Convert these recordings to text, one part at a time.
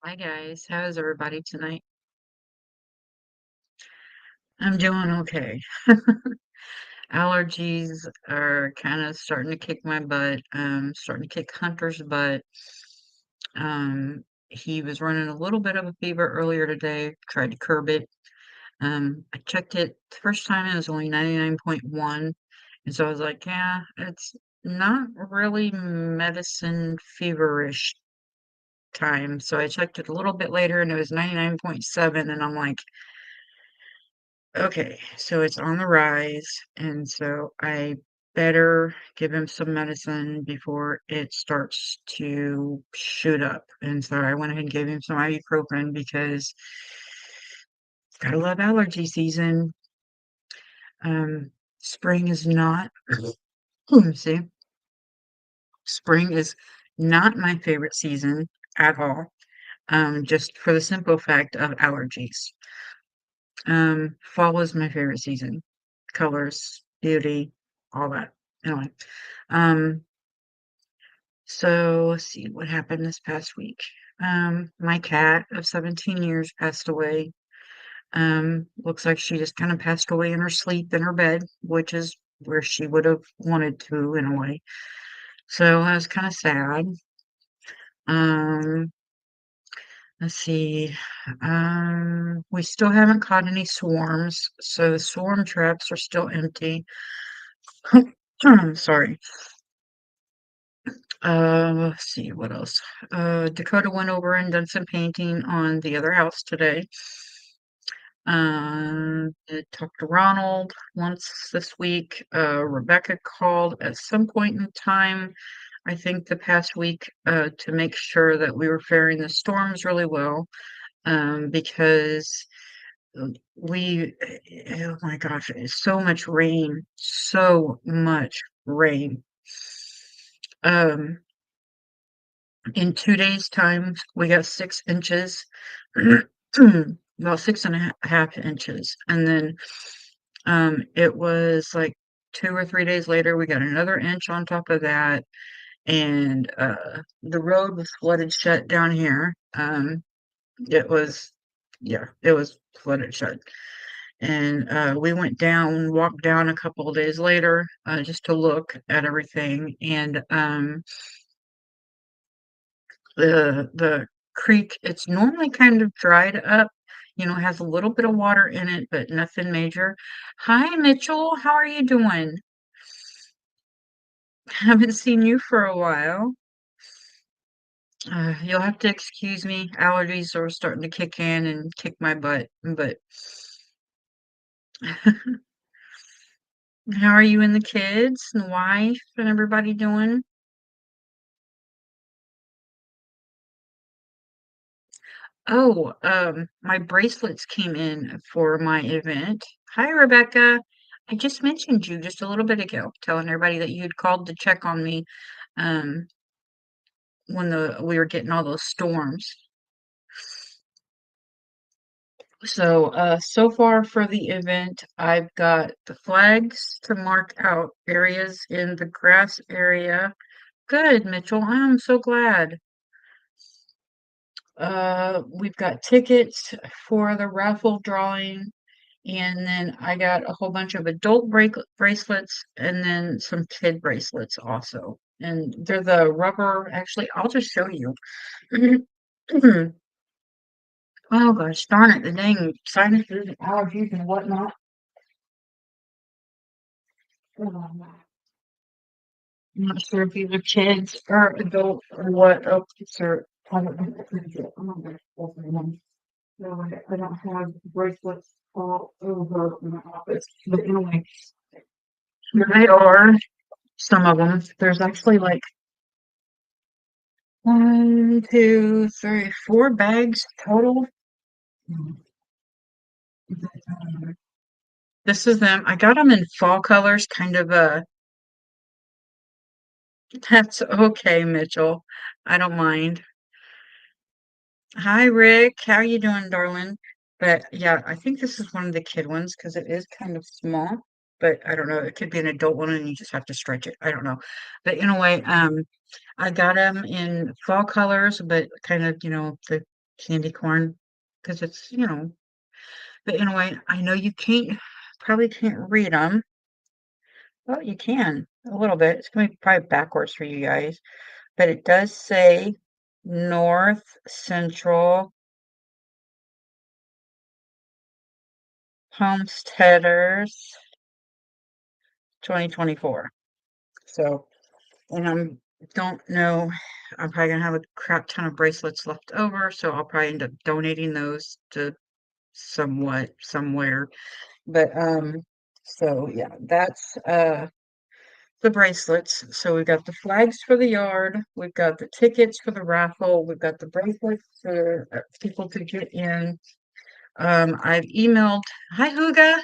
Hi guys, how's everybody tonight? I'm doing okay. Allergies are kind of starting to kick my butt. Starting to kick Hunter's butt. He was running a little bit of a fever earlier today. Tried to curb it. I checked it the first time it was only 99.1, and so I was like, yeah, it's not really medicine feverish time. So I checked it a little bit later, and it was 99.7, and I'm like, okay, so it's on the rise, and so I better give him some medicine before it starts to shoot up. And so I went ahead and gave him some ibuprofen because gotta love allergy season. Spring is not, see, spring is not my favorite season at all. Just for the simple fact of allergies. Fall is my favorite season. Colors, beauty, all that. Anyway, um, so let's see what happened this past week. My cat of 17 years passed away. Looks like she just kind of passed away in her sleep in her bed, which is where she would have wanted to in a way. So I was kind of sad. Um, let's see. We still haven't caught any swarms, so the swarm traps are still empty. Sorry. Let's see what else. Dakota went over and done some painting on the other house today. I talked to Ronald once this week. Rebecca called at some point in time, I think the past week, to make sure that we were faring the storms really well. Because we, oh my gosh, it's so much rain, so much rain. Um, in 2 days' time, we got 6 inches, well, 6.5 inches. And then it was like 2 or 3 days later, we got another inch on top of that. And the road was flooded shut down here. It was, yeah, it was flooded shut. And we went down, walked down a couple of days later just to look at everything. And the creek, it's normally kind of dried up, has a little bit of water in it, but nothing major. Hi, Mitchell. How are you doing? Haven't seen you for a while. You'll have to excuse me. Allergies are starting to kick in and kick my butt. But how are you and the kids and the wife and everybody doing? Oh, my bracelets came in for my event. Hi, Rebecca. I just mentioned you just a little bit ago, telling everybody that you had called to check on me, um, when we were getting all those storms. So, so far for the event, I've got the flags to mark out areas in the grass area. Good, Mitchell. I'm so glad. We've got tickets for the raffle drawing. And then I got a whole bunch of adult bracelets and then some kid bracelets also. And they're the rubber, actually, I'll just show you. Oh gosh, darn it, the dang sinuses and allergies and whatnot. I'm not sure if these are kids or adults or what. Oh, these are probably kids. I'm not gonna open them. No, I don't have bracelets all over my office. But anyway, here they are. Some of them. There's actually like 1, 2, 3, 4 bags total. This is them. I got them in fall colors, kind of that's okay, Mitchell. I don't mind. Hi, Rick. How you doing, darling? But yeah, I think this is one of the kid ones because it is kind of small. But I don't know. It could be an adult one, and you just have to stretch it. I don't know. But anyway, I got them in fall colors, but kind of, the candy corn, because it's, but anyway, I know you probably can't read them. Well, you can, a little bit. It's gonna be probably backwards for you guys, but it does say North Central Homesteaders 2024. So, and don't know, I'm probably gonna have a crap ton of bracelets left over, so I'll probably end up donating those to somewhere. But so yeah, that's the bracelets. So we've got the flags for the yard, we've got the tickets for the raffle, we've got the bracelets for people to get in. I've emailed, hi Huga.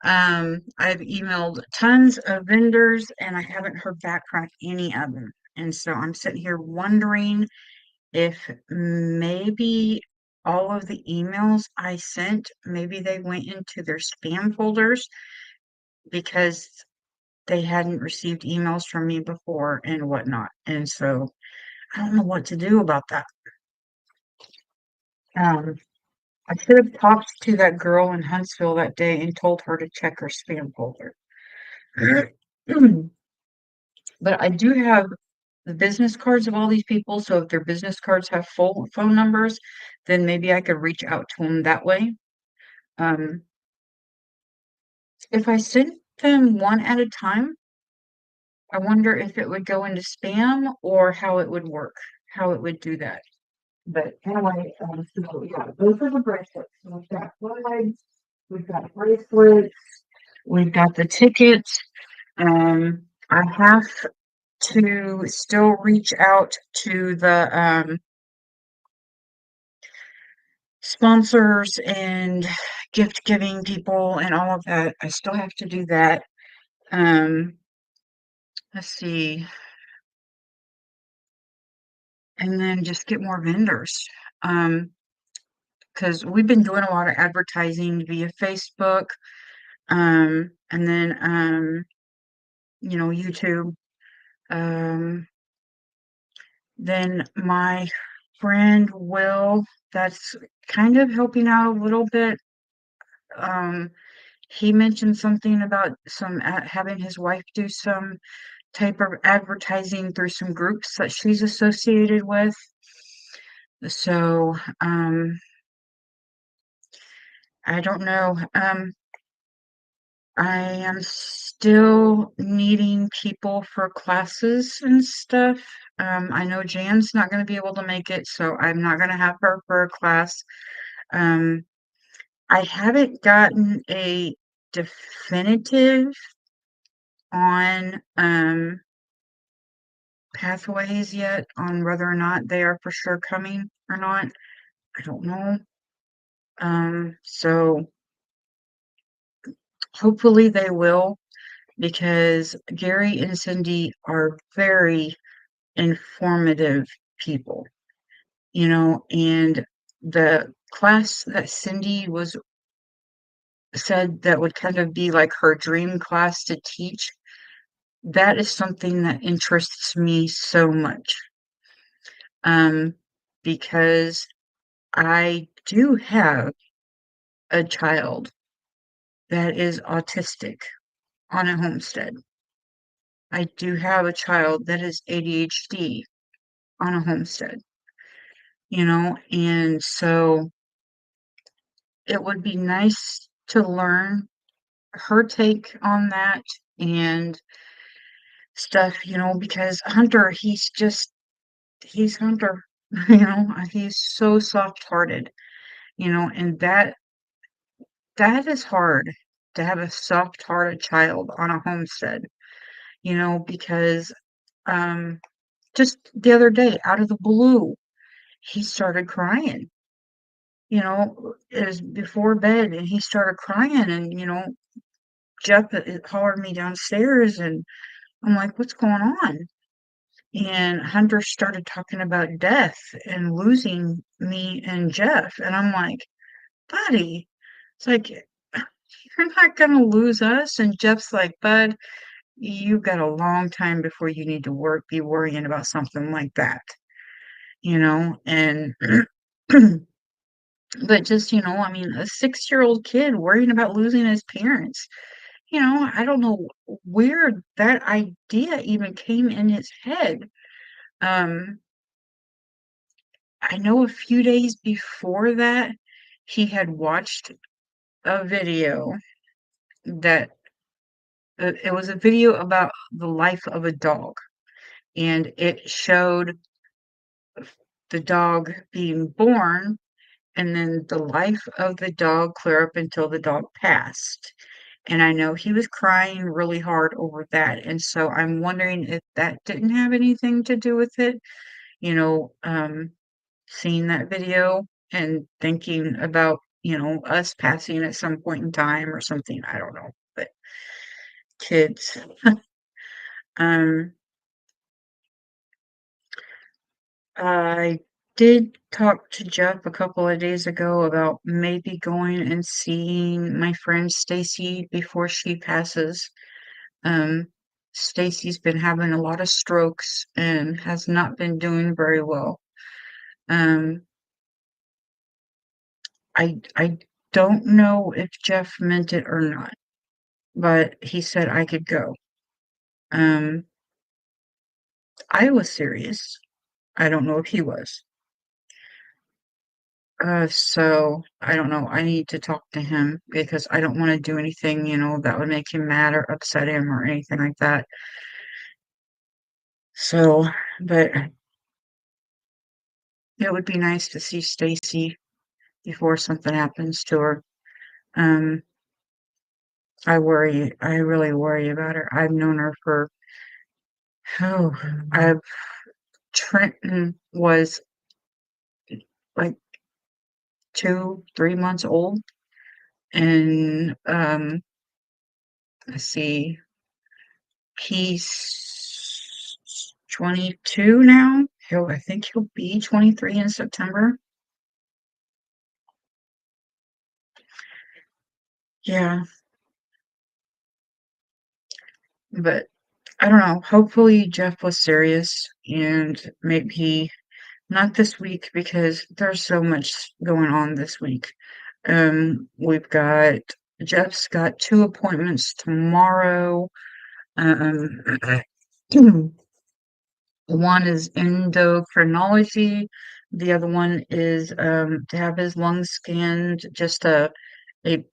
I've emailed tons of vendors and I haven't heard back from any of them. And so I'm sitting here wondering if maybe all of the emails I sent, maybe they went into their spam folders because they hadn't received emails from me before and whatnot. And so I don't know what to do about that. Um, I should have talked to that girl in Huntsville that day and told her to check her spam folder. But I do have the business cards of all these people, so if their business cards have full phone numbers, then maybe I could reach out to them that way. Um, if I sent them one at a time, I wonder if it would go into spam or how it would work, how it would do that. But anyway, so yeah, those are the bracelets. So we've got flags, we've got bracelets, we've got the tickets. I have to still reach out to the sponsors and gift giving people and all of that. I still have to do that. Um, let's see, and then just get more vendors. Because we've been doing a lot of advertising via Facebook, and then YouTube. Um, then my friend Will, that's kind of helping out a little bit. Um, he mentioned something about having his wife do some type of advertising through some groups that she's associated with. So, I don't know. I am still needing people for classes and stuff. I know Jan's not going to be able to make it, so I'm not going to have her for a class. Um, I haven't gotten a definitive on pathways yet on whether or not they are for sure coming or not. I don't know. So hopefully they will because Gary and Cindy are very informative people, and the class that Cindy was said that would kind of be like her dream class to teach, that is something that interests me so much. Because I do have a child that is autistic on a homestead. I do have a child that is ADHD on a homestead, and so it would be nice to learn her take on that and stuff, because Hunter, he's Hunter, he's so soft-hearted, and that is hard to have a soft-hearted child on a homestead, because um just the other day, out of the blue, he started crying. It was before bed and he started crying and, Jeff hollered me downstairs and I'm like, what's going on? And Hunter started talking about death and losing me and Jeff. And I'm like, buddy, it's like, you're not going to lose us. And Jeff's like, bud, you've got a long time before you need to be worrying about something like that, and But just, I mean, a 6-year-old kid worrying about losing his parents. I don't know where that idea even came in his head. Um, I know a few days before that, he had watched a video that it was a video about the life of a dog, and it showed the dog being born and then the life of the dog clear up until the dog passed. And I know he was crying really hard over that. And so I'm wondering if that didn't have anything to do with it, you know, um, seeing that video and thinking about, us passing at some point in time or something. I don't know. But kids. Um, I did talk to Jeff a couple of days ago about maybe going and seeing my friend Stacy before she passes. Um, Stacy's been having a lot of strokes and has not been doing very well. Um, I don't know if Jeff meant it or not, but he said I could go. Um, I was serious. I don't know if he was. So I don't know. I need to talk to him because I don't want to do anything, that would make him mad or upset him or anything like that. So, but it would be nice to see Stacy before something happens to her. Um, I really worry about her. I've known her for, oh, I've, Trenton was like 2, 3 months old. And, let's see, he's 22 now. I think he'll be 23 in September. Yeah, but I don't know. Hopefully Jeff was serious and maybe not this week because there's so much going on this week. We've got Jeff's got 2 appointments tomorrow. Um, one is endocrinology. The other one is to have his lungs scanned, just a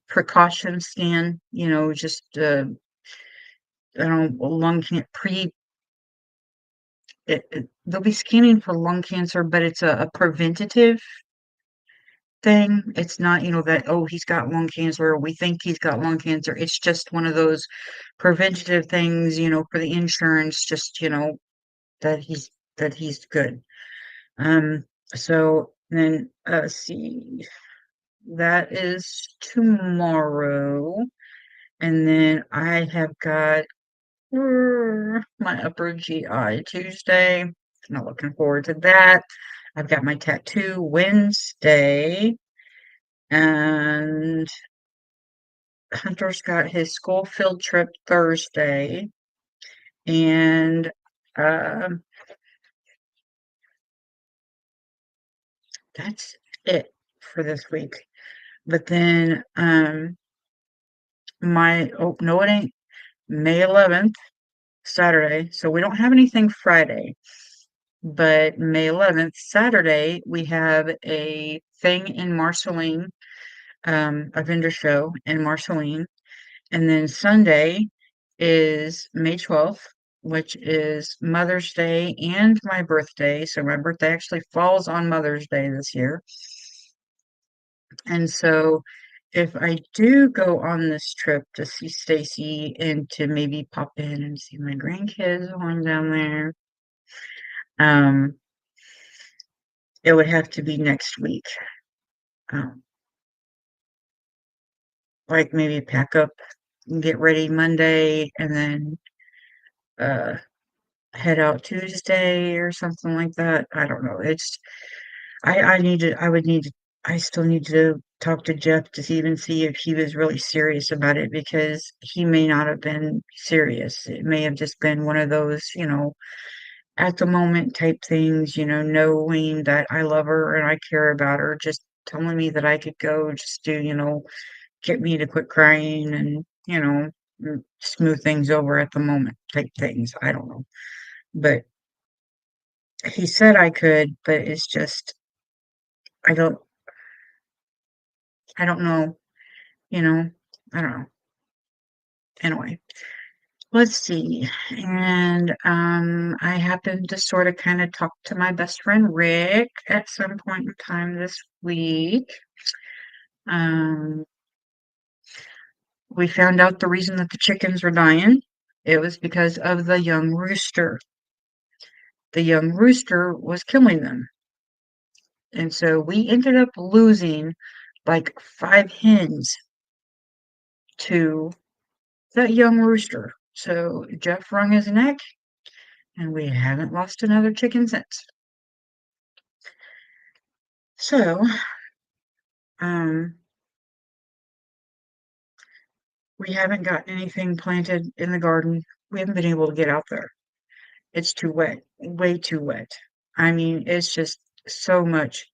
precaution scan. Just I don't know, lung can pre. They'll be scanning for lung cancer, but it's a preventative thing. It's not, that, oh, he's got lung cancer, or we think he's got lung cancer. It's just one of those preventative things, for the insurance, just, that he's good. Um, so then let's see, that is tomorrow. And then I have got my upper GI Tuesday. Not looking forward to that. I've got my tattoo Wednesday, and Hunter's got his school field trip Thursday, and um, that's it for this week. But then oh no, it ain't May 11th, Saturday. So we don't have anything Friday, but May 11th, Saturday, we have a thing in Marceline, a vendor show in Marceline. And then Sunday is May 12th, which is Mother's Day and my birthday. So my birthday actually falls on Mother's Day this year. And so if I do go on this trip to see Stacy and to maybe pop in and see my grandkids while I'm down there, um, it would have to be next week. Um, like maybe pack up and get ready Monday and then uh head out Tuesday or something like that. I don't know. I would need to, I still need to talk to Jeff to even see if he was really serious about it because he may not have been serious. It may have just been one of those, at the moment type things, knowing that I love her and I care about her, just telling me that I could go just to, get me to quit crying and, smooth things over at the moment type things. I don't know. But he said I could, but it's just I don't I don't know, you know. I don't know. Anyway, let's see. And I happened to sort of kind of talk to my best friend Rick at some point in time this week. Um, we found out the reason that the chickens were dying. It was because of the young rooster. The young rooster was killing them. And so we ended up losing like 5 hens to that young rooster. So Jeff wrung his neck, and we haven't lost another chicken since. So, um, we haven't gotten anything planted in the garden. We haven't been able to get out there. It's too wet, way too wet. I mean, it's just so much,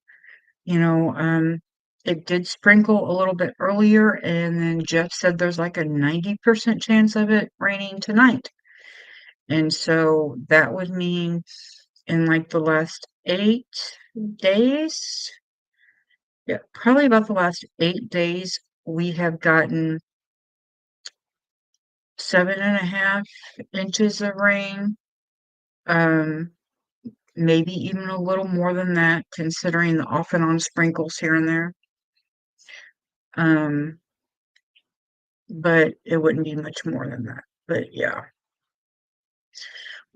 you know. It did sprinkle a little bit earlier, and then Jeff said there's like a 90% chance of it raining tonight. And so that would mean in like the last 8 days, yeah, probably about the last 8 days, we have gotten 7.5 inches of rain. Um, Maybe even a little more than that, considering the off and on sprinkles here and there. Um, but it wouldn't be much more than that. But yeah,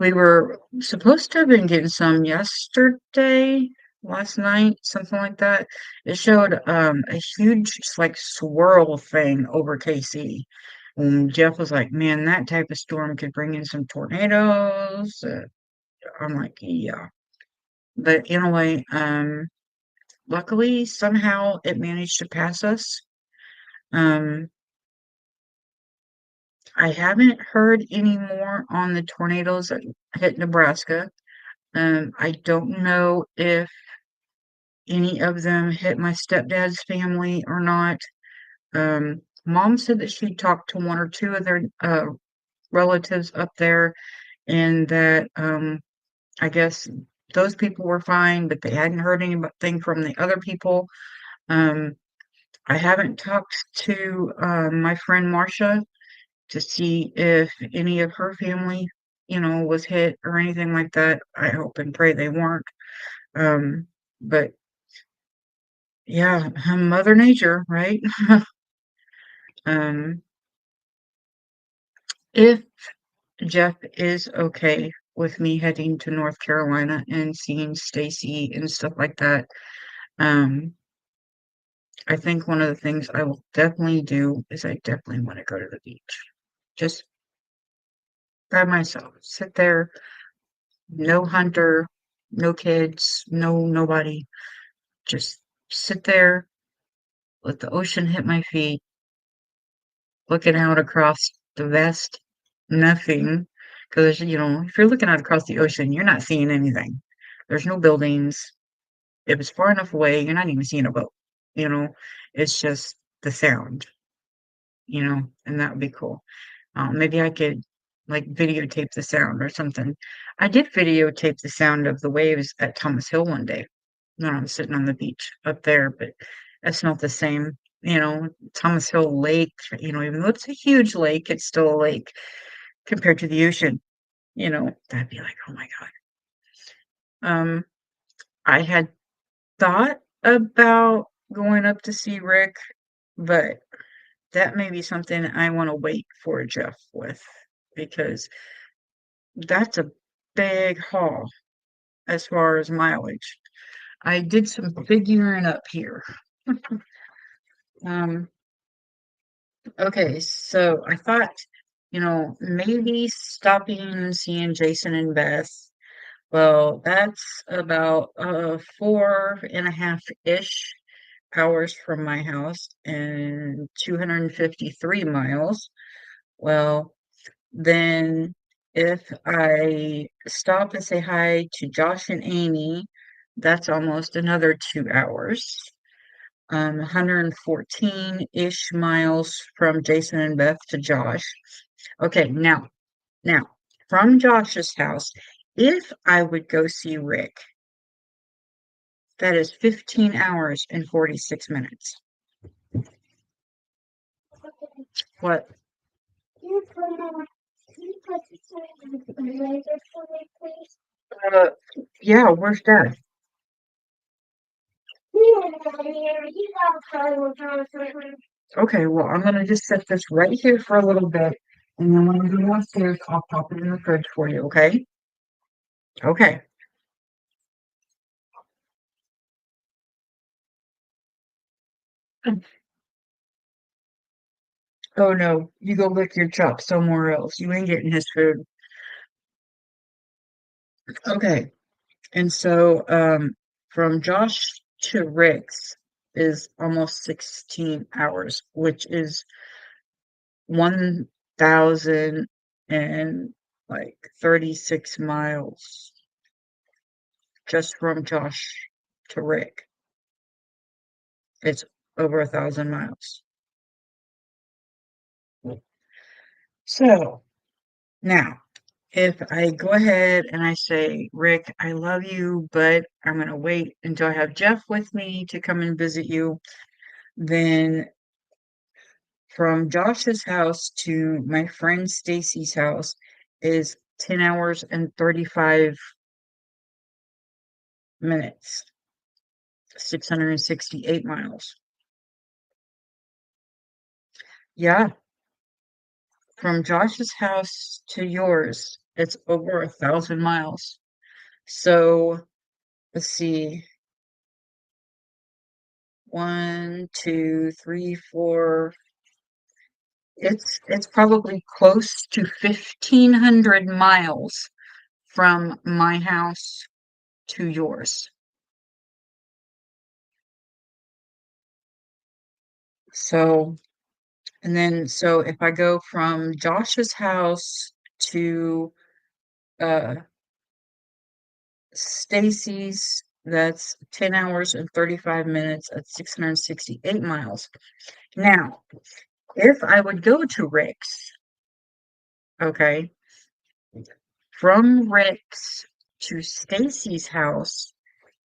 we were supposed to have been getting some yesterday, last night, something like that. It showed a huge like swirl thing over KC. And Jeff was like, "Man, that type of storm could bring in some tornadoes." I'm like, "Yeah." But anyway, luckily somehow it managed to pass us. Um, I haven't heard any more on the tornadoes that hit Nebraska. I don't know if any of them hit my stepdad's family or not. Mom said that she talked to one or two of their relatives up there, and that I guess those people were fine, but they hadn't heard anything from the other people. Um, I haven't talked to my friend Marcia to see if any of her family, was hit or anything like that. I hope and pray they weren't. But yeah, Mother Nature, right? Um, if Jeff is okay with me heading to North Carolina and seeing Stacy and stuff like that, um, I think one of the things I will definitely do is I definitely want to go to the beach. Just by myself. Sit there, no hunter, no kids, no nobody. Just sit there, let the ocean hit my feet, looking out across the vast nothing. Because, if you're looking out across the ocean, you're not seeing anything. There's no buildings. If it's far enough away, you're not even seeing a boat. You know, it's just the sound, and that would be cool. Maybe I could like videotape the sound or something. I did videotape the sound of the waves at Thomas Hill one day when I was sitting on the beach up there, but that's not the same. Thomas Hill Lake, even though it's a huge lake, it's still a lake compared to the ocean. That'd be like, oh my God. Um, I had thought about going up to see Rick, but that may be something I want to wait for Jeff with because that's a big haul as far as mileage. I did some figuring up here. Um, okay, so I thought, maybe stopping and seeing Jason and Beth. Well, that's about 4.5-ish hours from my house and 253 miles. Well, then If I stop and say hi to Josh and Amy, that's almost another 2 hours. 114-ish miles from Jason and Beth to Josh. Okay, now, from Josh's house, if I would go see Rick, that is 15 hours and 46 minutes. What? Uh, yeah, where's Dad? Okay, well, I'm gonna just set this right here for a little bit, and then when I go downstairs, I'll pop it in the fridge for you, okay? Okay. Oh no, you go lick your chops somewhere else. You ain't getting his food. Okay. And so from Josh to Rick's is almost 16 hours, which is 1,000 and like 36 miles just from Josh to Rick. It's over 1,000 miles. So now, if I go ahead and I say, Rick, I love you, but I'm going to wait until I have Jeff with me to come and visit you, then from Josh's house to my friend Stacy's house is 10 hours and 35 minutes, 668 miles. Yeah, from Josh's house to yours, it's over 1,000 miles. So let's see, 1, 2, 3, 4. It's probably close to 1,500 miles from my house to yours. So, and then so if I go from Josh's house to uh Stacy's, that's 10 hours and 35 minutes at 668 miles. Now, if I would go to Rick's, okay, from Rick's to Stacy's house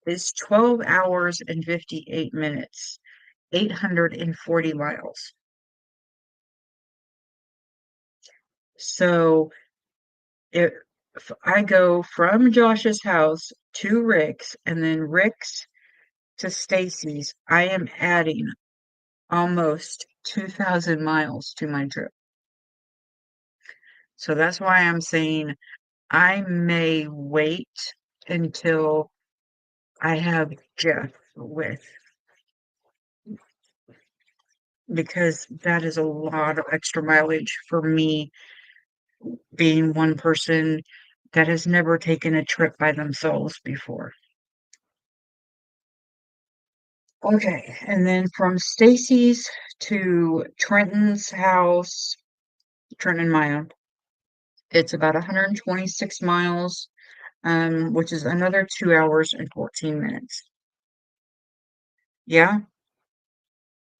is 12 hours and 58 minutes, 840 miles. So if I go from Josh's house to Rick's and then Rick's to Stacy's, I am adding almost 2,000 miles to my trip. So that's why I'm saying I may wait until I have Jeff with, because that is a lot of extra mileage for me being one person that has never taken a trip by themselves before. Okay, and then from Stacy's to Trenton's house, Trenton and Maya, it's about 126 miles, which is another 2 hours and 14 minutes. Yeah,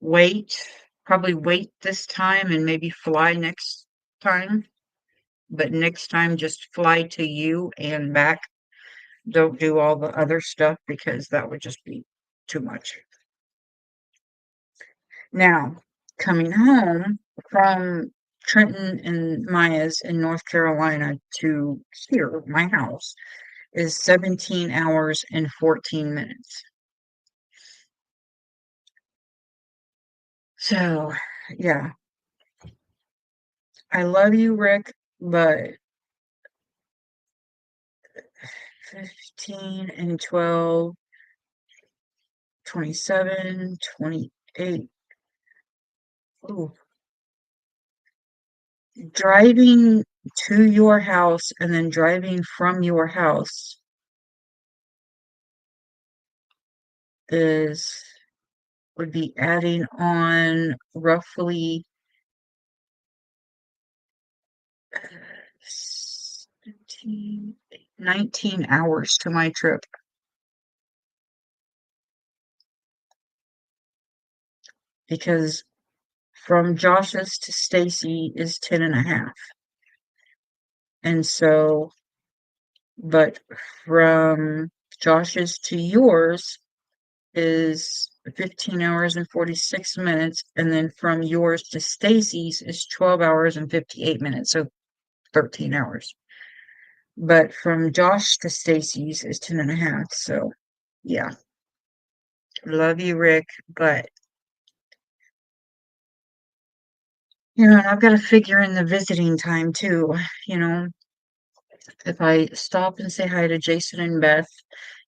wait, probably wait this time and maybe fly next time. But next time, just fly to you and back. Don't do all the other stuff because that would just be too much. Now, coming home from Trenton and Maya's in North Carolina to here, my house, is 17 hours and 14 minutes. So, yeah, I love you, Rick, but 15 and 12, 27, 28. Ooh, driving to your house and then driving from your house is would be adding on roughly 19 hours to my trip because from Josh's to Stacy is 10 and a half. And so, but from Josh's to yours is 15 hours and 46 minutes. And then from yours to Stacy's is 12 hours and 58 minutes. So 13 hours. But from Josh to Stacy's is 10 and a half. So yeah, love you, Rick. But, and I've got to figure in the visiting time too. You know, if I stop and say hi to Jason and Beth,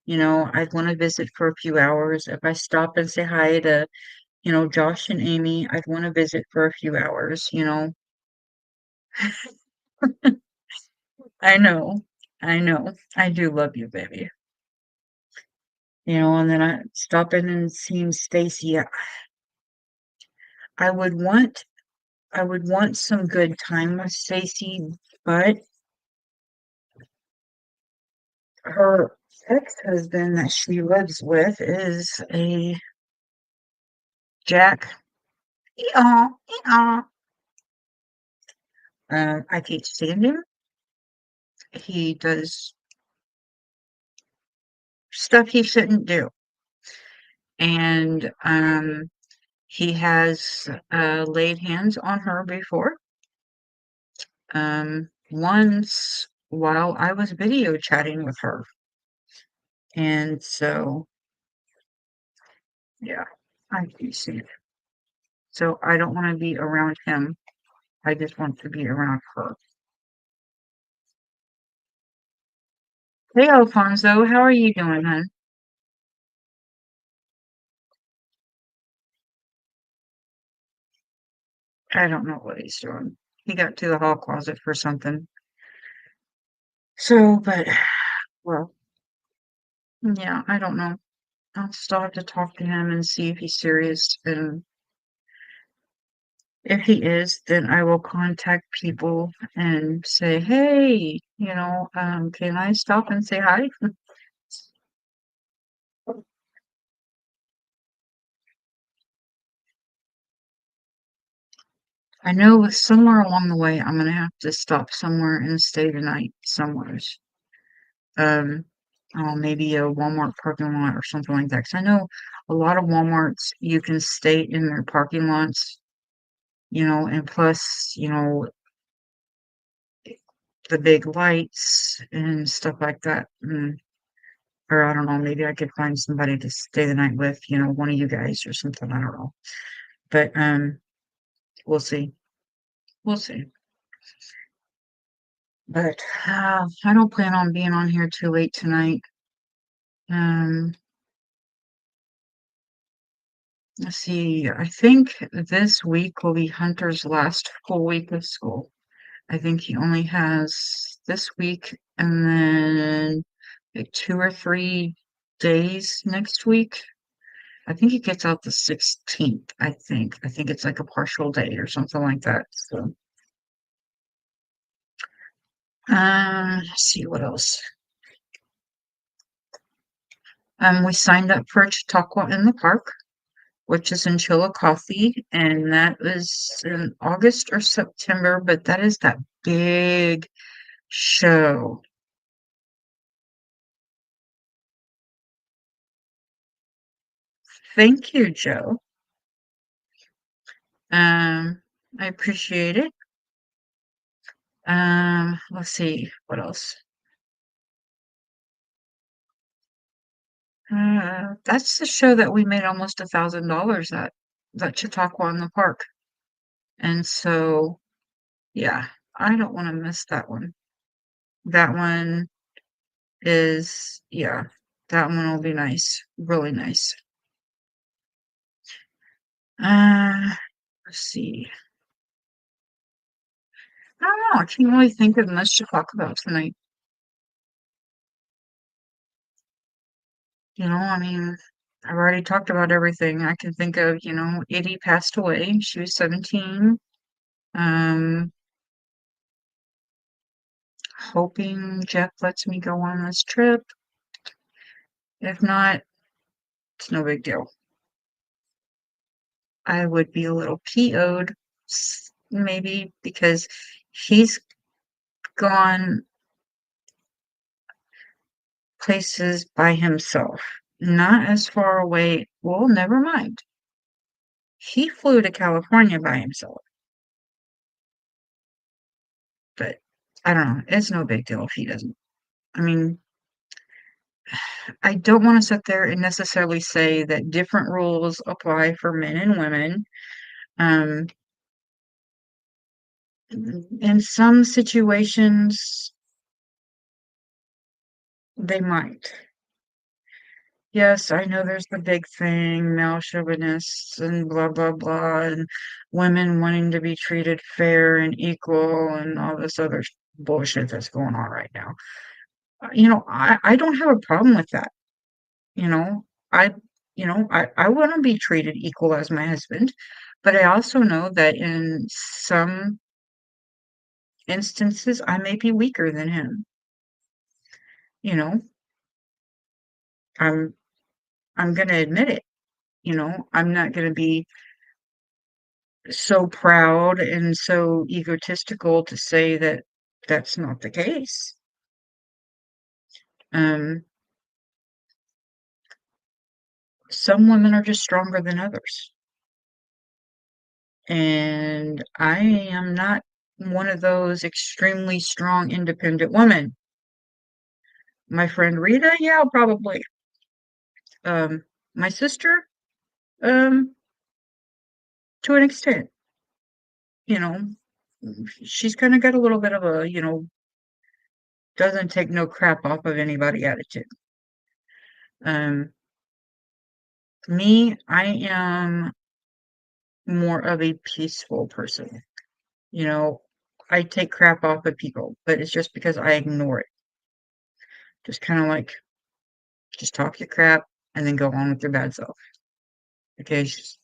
I'd want to visit for a few hours. If I stop and say hi to, Josh and Amy, I'd want to visit for a few hours. I know. I know. I do love you, baby. And then I stop in and see Stacy. I would want I would want some good time with Stacy, but her ex-husband that she lives with is a Jack. Yeah, yeah. I can't stand him. He does stuff he shouldn't do. And he has laid hands on her before. Once while I was video chatting with her. And so, yeah, I do see it. So I don't want to be around him. I just want to be around her. Hey, Alfonso, how are you doing, hon? I don't know what he's doing. He got to the hall closet for something. So, but, well, yeah, I don't know. I'll still have to talk to him and see if he's serious. And if he is, then I will contact people and say, hey, can I stop and say hi? I know somewhere along the way I'm gonna have to stop somewhere and stay the night somewheres. Um, maybe a Walmart parking lot or something like that. Because I know a lot of Walmarts you can stay in their parking lots, and plus, the big lights and stuff like that. Or I don't know, maybe I could find somebody to stay the night with, one of you guys or something. I don't know. But we'll see. We'll see. But I don't plan on being on here too late tonight. Um, let's see. I think this week will be Hunter's last full week of school. I think he only has this week and then like 2 or 3 days next week. I think he gets out the 16th, I think. I think it's like a partial day or something like that. So, let's see what else. We signed up for Chautauqua in the Park, which is in Chillicothe, and that is in August or September, but that is that big show. Thank you, Joe. I appreciate it. Let's see what else. That's the show that we made almost $1,000 at, that Chautauqua in the Park. And so, yeah, I don't want to miss that one. That one yeah, that one will be nice, really nice. Uh, let's see. I don't know. I can't really think of much to talk about tonight. I mean, I've already talked about everything I can think of. Eddie passed away. She was 17. Um, hoping Jeff lets me go on this trip. If not, it's no big deal. I would be a little PO'd, maybe, because he's gone places by himself, not as far away. Well, never mind. He flew to California by himself, but I don't know. It's no big deal if he doesn't. I mean, I don't want to sit there and necessarily say that different rules apply for men and women. Um, in some situations, they might. Yes, I know there's the big thing, male chauvinists and blah, blah, blah, and women wanting to be treated fair and equal and all this other bullshit that's going on right now. I don't have a problem with that. You know, I, I want to be treated equal as my husband, but I also know that in some instances I may be weaker than him. You know, I'm I'm going to admit it. I'm not going to be so proud and so egotistical to say that that's not the case. Um, some women are just stronger than others. And I am not one of those extremely strong, independent women. My friend Rita, yeah, probably. My sister, um, to an extent, you know, she's kind of got a little bit of a, doesn't take no crap off of anybody attitude. Um, Me, I am more of a peaceful person. You know, I take crap off of people, but it's just because I ignore it. Just kind of like, just talk your crap and then go on with your bad self. Because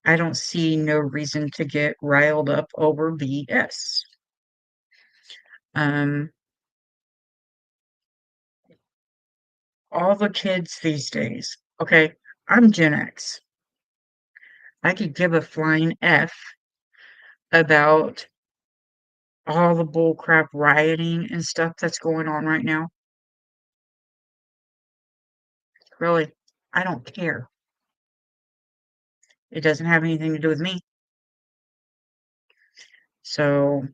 I don't see no reason to get riled up over BS. Um, all the kids these days. Okay, I'm Gen X. I could give a flying F about all the bull crap rioting and stuff that's going on right now. Really, I don't care. It doesn't have anything to do with me. So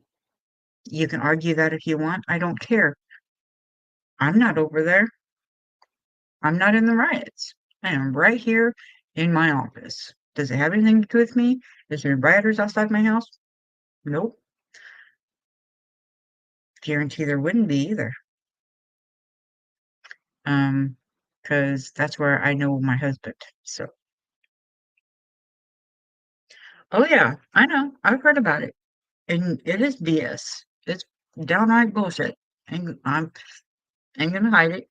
you can argue that if you want. I don't care. I'm not over there. I'm not in the riots. I am right here in my office. Does it have anything to do with me? Is there rioters outside my house? Nope. Guarantee there wouldn't be either. Um, because that's where I know my husband. So, oh yeah, I know. I've heard about it, and it is BS. It's downright bullshit. And I'm ain't gonna hide it.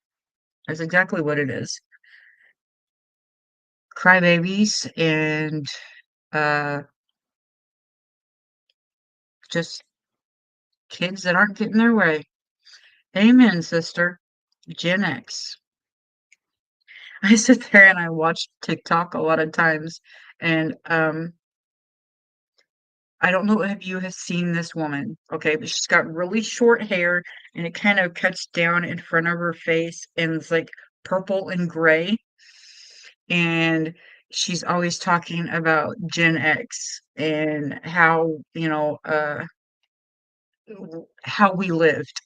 That's exactly what it is. Crybabies and uh just kids that aren't getting their way. Amen, sister. Gen X. I sit there and I watch TikTok a lot of times, and I don't know if you have seen this woman, okay, but she's got really short hair and it kind of cuts down in front of her face and it's like purple and gray. And she's always talking about Gen X and how, how we lived.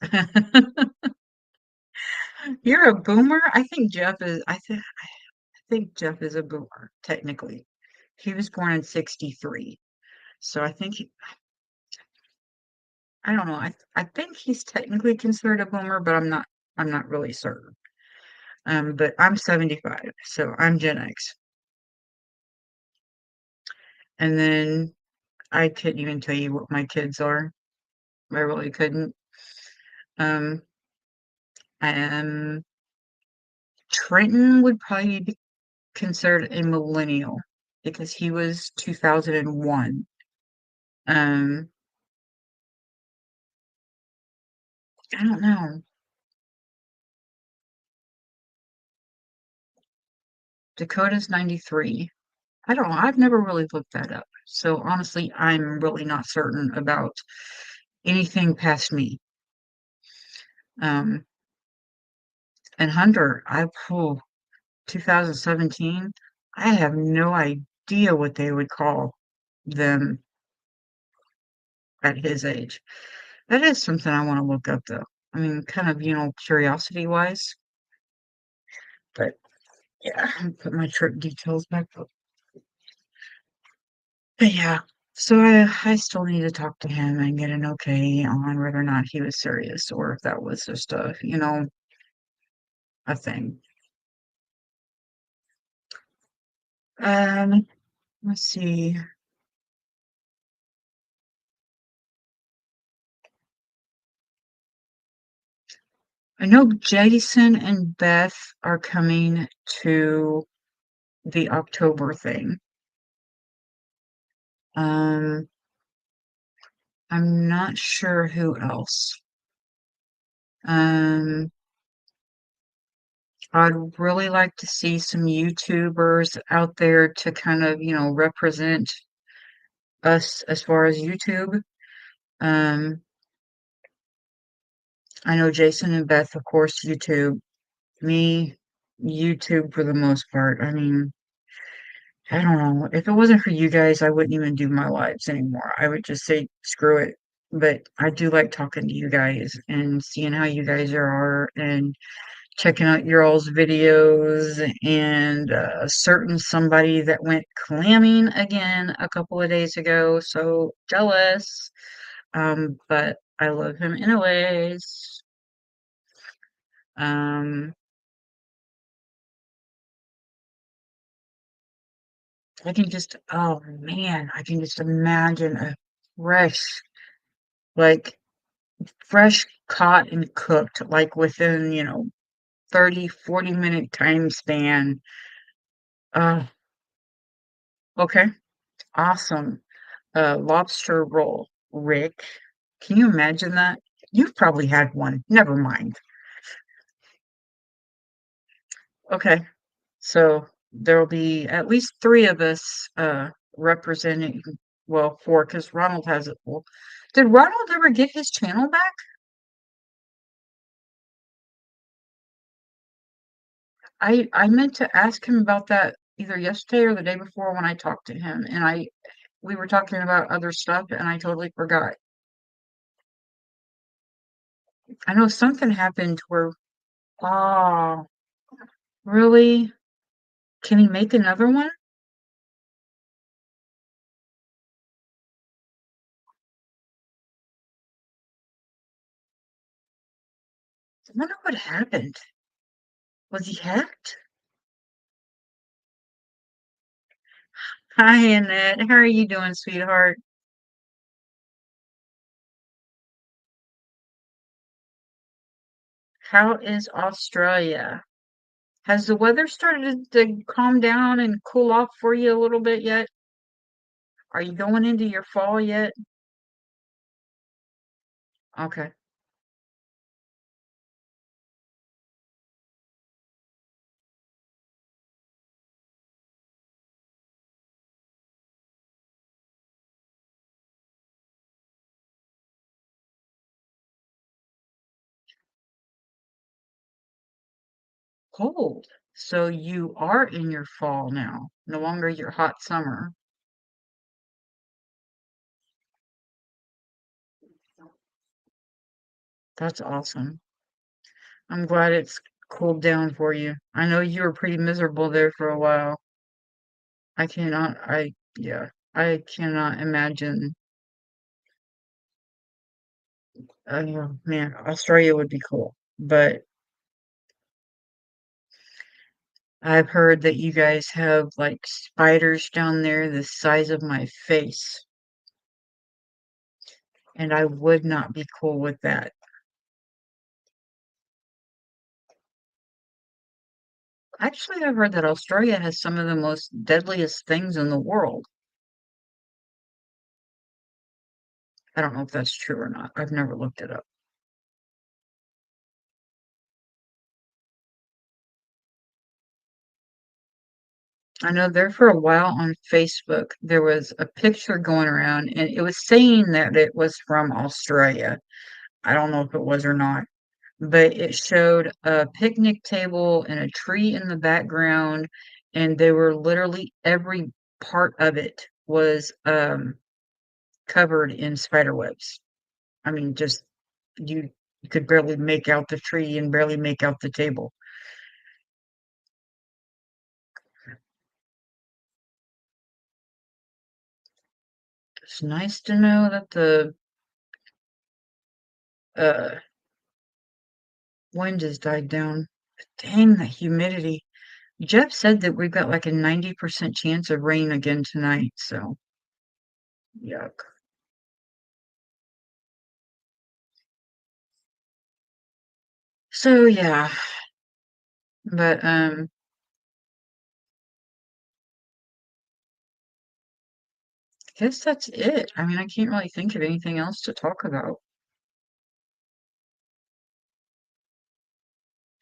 You're a boomer? I think Jeff is a boomer, technically. He was born in 63. So I don't know. I think he's technically considered a boomer, but I'm not really certain. But I'm 75, so I'm Gen X. And then I couldn't even tell you what my kids are. I really couldn't. Um, and Trenton would probably be considered a millennial because he was 2001. Um, I don't know. Dakota's 93. I don't know. I've never really looked that up. So honestly, I'm really not certain about anything past me. Um, and Hunter, 2017, I have no idea what they would call them at his age. That is something I want to look up though. I mean, kind of, curiosity wise. But yeah, I'll put my trip details back up. But yeah, so I still need to talk to him and get an okay on whether or not he was serious or if that was just a thing. Um, let's see. I know Jason and Beth are coming to the October thing. Um, I'm not sure who else. Um, I'd really like to see some YouTubers out there to kind of, represent us as far as YouTube. Um, I know Jason and Beth, of course, YouTube. Me, YouTube for the most part. I mean, I don't know. If it wasn't for you guys, I wouldn't even do my lives anymore. I would just say screw it. But I do like talking to you guys and seeing how you guys are and checking out your all's videos and certain somebody that went clamming again a couple of days ago. So jealous. But I love him anyways. Um, oh man, I can just imagine a fresh, like fresh caught and cooked, like within, 30, 40 minute time span. Uh, okay, awesome. Lobster roll, Rick. Can you imagine that? You've probably had one. Never mind. Okay, so there will be at least three of us representing, well, four, because Ronald has it. Well, did Ronald ever get his channel back? I meant to ask him about that either yesterday or the day before when I talked to him, and we were talking about other stuff, and I totally forgot. I know something happened where, oh, really? Can he make another one? I wonder what happened. Was he hacked? Hi, Annette. How are you doing, sweetheart? How is Australia? Has the weather started to calm down and cool off for you a little bit yet? Are you going into your fall yet? Okay. Cold. So you are in your fall now, no longer your hot summer. That's awesome. I'm glad it's cooled down for you. I know you were pretty miserable there for a while. Yeah, I cannot imagine. Man, Australia would be cool. But I've heard that you guys have like spiders down there the size of my face, and I would not be cool with that. Actually, I've heard that Australia has some of the most deadliest things in the world. I don't know if that's true or not. I've never looked it up. I know there for a while on Facebook, there was a picture going around and it was saying that it was from Australia. I don't know if it was or not, but it showed a picnic table and a tree in the background, and they were literally every part of it was covered in spider webs. I mean, just you you could barely make out the tree and barely make out the table. It's nice to know that the uh wind has died down. Dang, that humidity. Jeff said that we've got like a 90% chance of rain again tonight, so yuck. So yeah, but I guess that's it. I mean, I can't really think of anything else to talk about.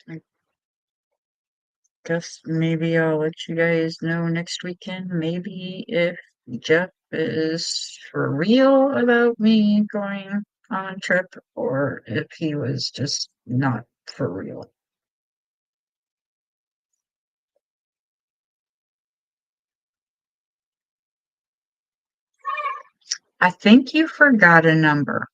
I guess maybe I'll let you guys know next weekend, maybe if Jeff is for real about me going on a trip or if he was just not for real. I think you forgot a number.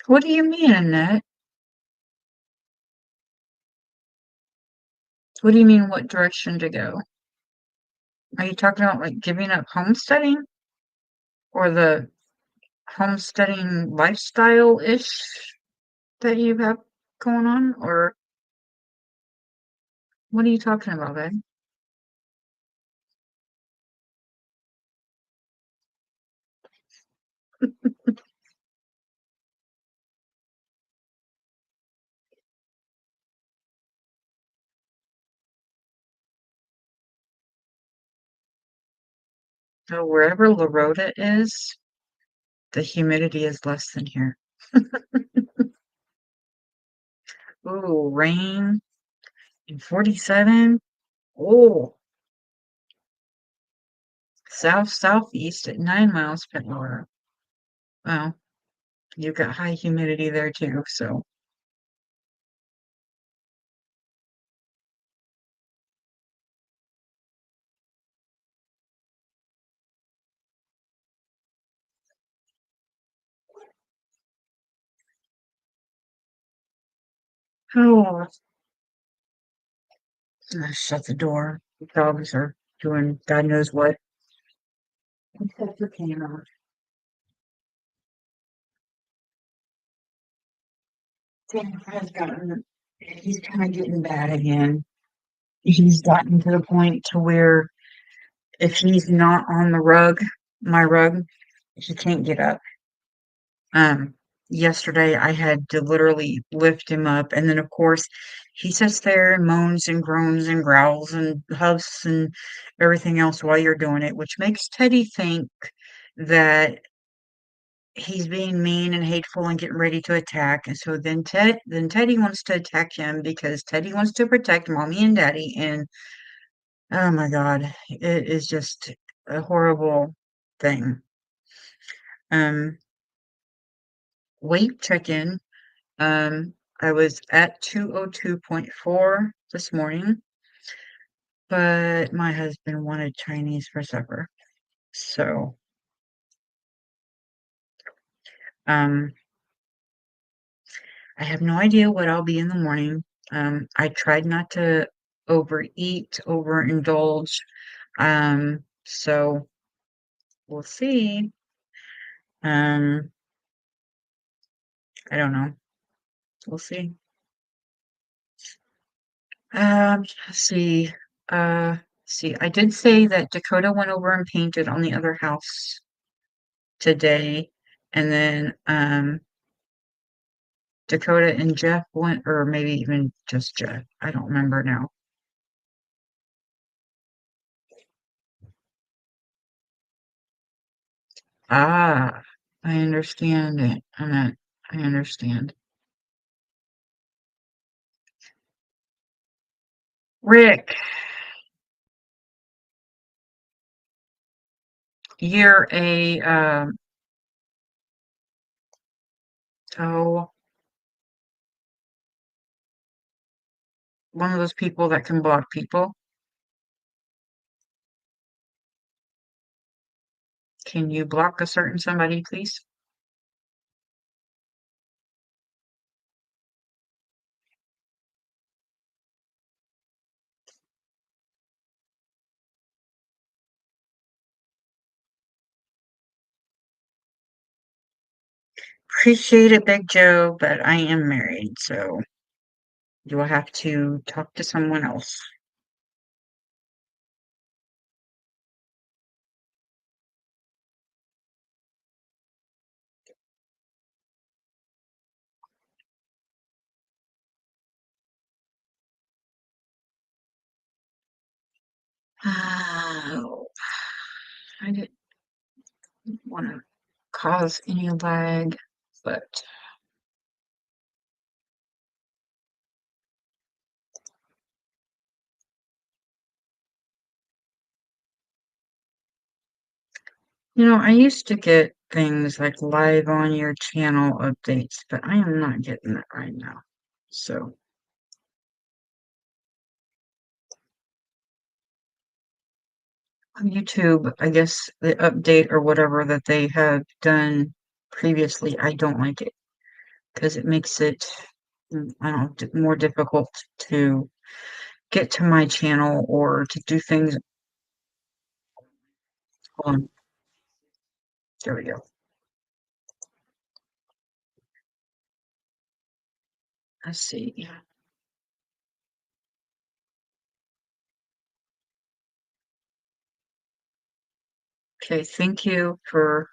What do you mean, Annette? What do you mean, what direction to go? Are you talking about like giving up homesteading or the homesteading lifestyle-ish that you have going on? Or what are you talking about, babe? So wherever La Rota is, the humidity is less than here. Ooh, rain in 47. Oh, south southeast at 9 miles per hour. Well, you've got high humidity there too, so. Oh, shut the door. The dogs are doing God knows what. Except for Cam. Tim has gotten, he's kind of getting bad again. He's gotten to the point to where if he's not on the rug, my rug, he can't get up. Um, Yesterday I had to literally lift him up, and then of course he sits there and moans and groans and growls and huffs and everything else while you're doing it, which makes Teddy think that he's being mean and hateful and getting ready to attack. And so then Teddy wants to attack him because Teddy wants to protect mommy and daddy. And oh my God, it is just a horrible thing. Um, Weight check-in. I was at 202.4 this morning, but my husband wanted Chinese for supper. So, um, I have no idea what I'll be in the morning. I tried not to overeat, overindulge. So we'll see. Um, I don't know. We'll see. Let's see. See, I did say that Dakota went over and painted on the other house today, and then Dakota and Jeff went, or maybe even just Jeff. I don't remember now. Ah, I understand it. I understand. Rick, you're a oh, one of those people that can block people. Can you block a certain somebody, please? Appreciate it, Big Joe, but I am married, so you will have to talk to someone else. Oh, I didn't want to cause any lag, but I used to get things like live on your channel updates, but I am not getting that right now. So, on YouTube, I guess the update or whatever that they have done previously, I don't like it because it makes it, I don't know, more difficult to get to my channel or to do things. Hold on, there we go. Let's see. Okay, thank you for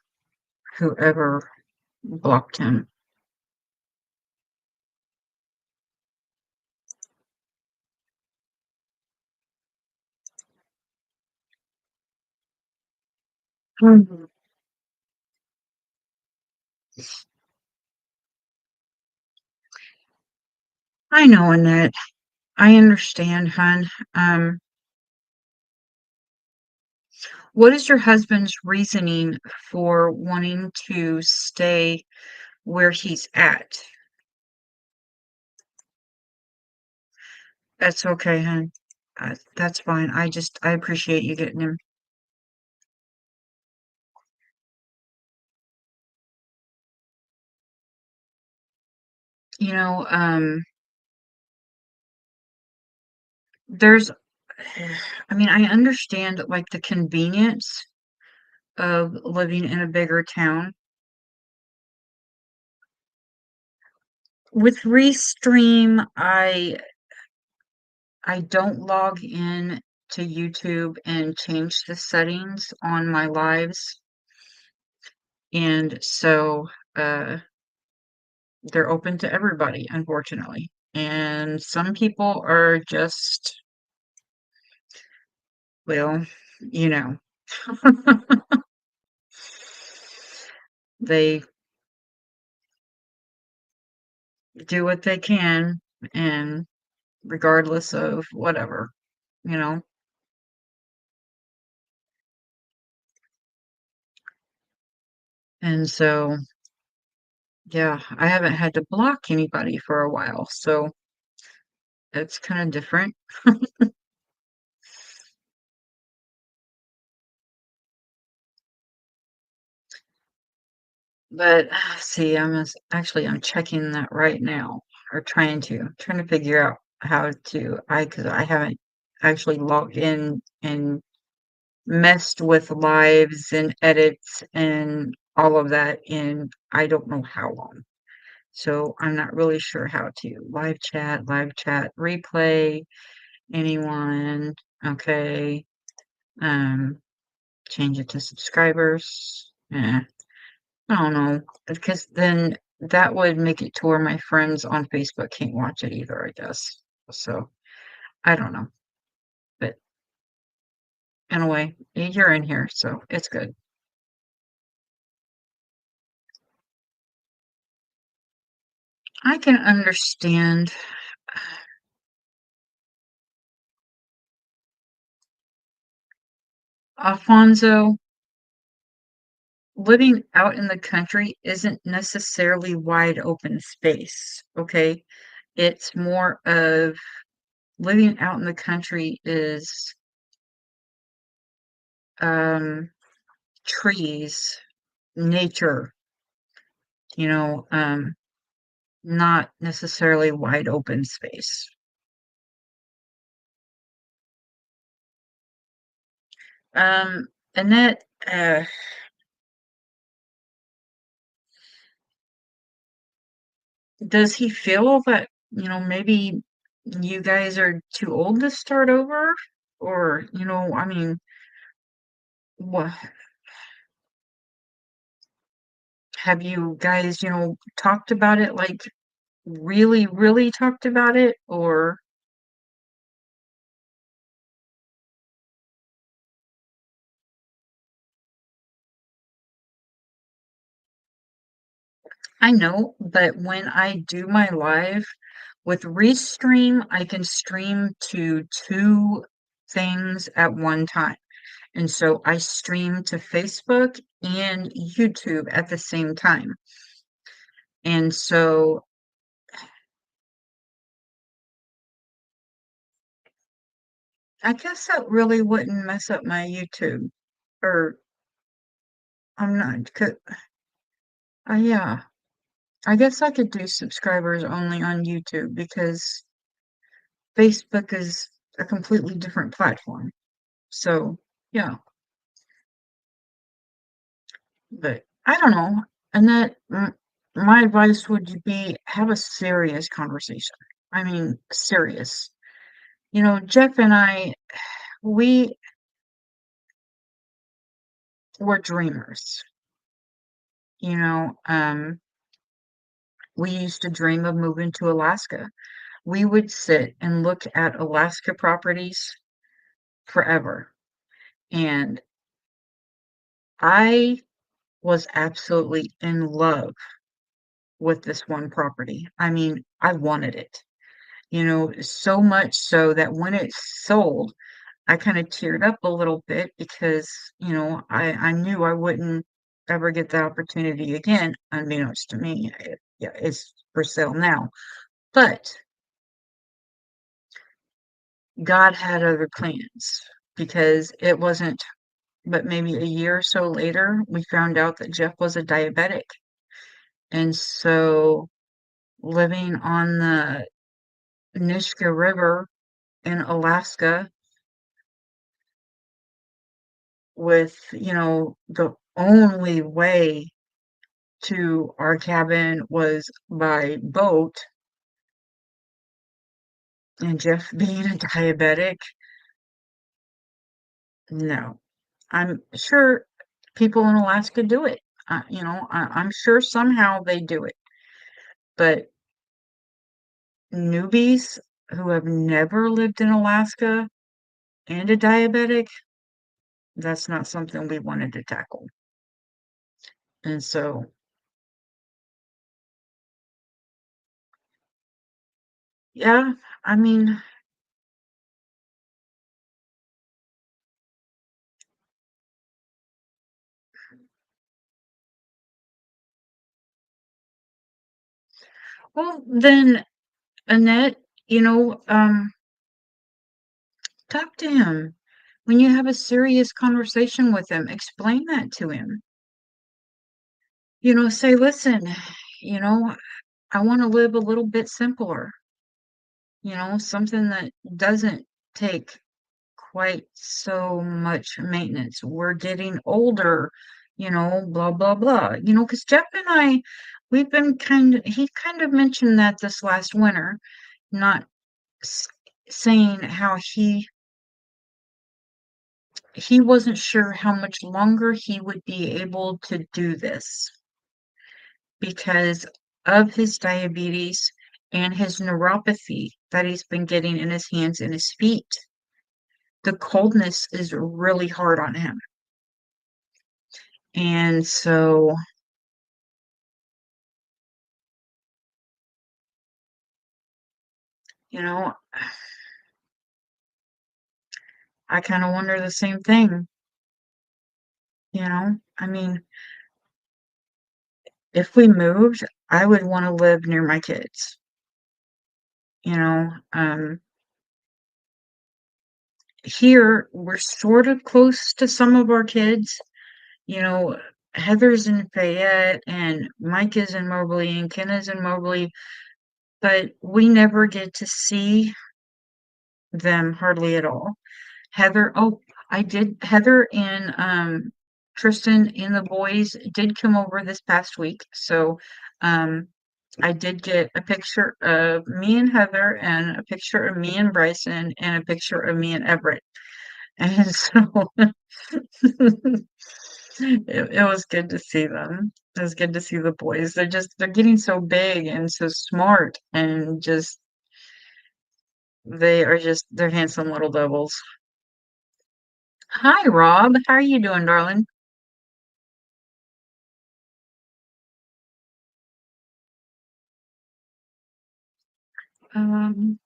whoever blocked him. Mhm. I know, Annette. I understand, hon. What is your husband's reasoning for wanting to stay where he's at? That's okay, hon. That's fine. I appreciate you getting him. You know, there's, I mean, I understand like the convenience of living in a bigger town. With Restream, I don't log in to YouTube and change the settings on my lives, and so they're open to everybody, unfortunately. And some people are just, well, you know, they do what they can, and regardless of whatever, you know. And so, yeah, I haven't had to block anybody for a while, so it's kind of different. But see, actually I'm checking that right now, or trying to figure out how to because I haven't actually logged in and messed with lives and edits and all of that in I don't know how long. So I'm not really sure how to live chat, replay, anyone, okay, um, change it to subscribers. I don't know, because then that would make it to where my friends on Facebook can't watch it either, I guess. So I don't know. But in a way, you're in here, so it's good. I can understand Alfonso, living out in the country isn't necessarily wide open space, okay? It's more of living out in the country is um trees, nature, you know, not necessarily wide open space. Annette, does he feel that, maybe you guys are too old to start over? Or, I mean, what have you guys, talked about it, like, really, really talked about it? Or I know, but when I do my live with Restream, I can stream to 2 things at one time. And so I stream to Facebook and YouTube at the same time. And so I guess that really wouldn't mess up my YouTube. Or I'm not, yeah. I guess I could do subscribers only on YouTube because Facebook is a completely different platform. So, yeah. But I don't know. And my advice would be have a serious conversation. I mean, serious. Jeff and I, we were dreamers. You know, um, we used to dream of moving to Alaska. We would sit and look at Alaska properties forever. And I was absolutely in love with this one property. I mean, I wanted it, so much so that when it sold, I kind of teared up a little bit because, I knew I wouldn't ever get the opportunity again, unbeknownst to me. Yeah, it's for sale now. But God had other plans because it wasn't, but maybe a year or so later, we found out that Jeff was a diabetic. And so living on the Nishka River in Alaska with, the only way to our cabin was by boat, and Jeff being a diabetic, no. I'm sure people in Alaska do it. I'm sure somehow they do it. But newbies who have never lived in Alaska and a diabetic, that's not something we wanted to tackle. And so, yeah, I mean, well, then Annette, talk to him. When you have a serious conversation with him, explain that to him. Say, listen, you know, I want to live a little bit simpler, something that doesn't take quite so much maintenance. We're getting older, blah, blah, blah. Because Jeff and I, he kind of mentioned that this last winter, not s- saying how he wasn't sure how much longer he would be able to do this because of his diabetes and his neuropathy that he's been getting in his hands and his feet. The coldness is really hard on him. And so, you know, I kind of wonder the same thing. I mean, if we moved, I would wanna live near my kids, you know? Here, we're sort of close to some of our kids, you know, Heather's in Fayette, and Mike is in Moberly, and Kenna's in Moberly, but we never get to see them hardly at all. Heather and, Tristan and the boys did come over this past week, so, um, I did get a picture of me and Heather, and a picture of me and Bryson, and a picture of me and Everett, and so it was good to see them. It was good to see the boys. They're getting so big and so smart, and just they're handsome little devils. Hi, Rob. How are you doing, darling? Um,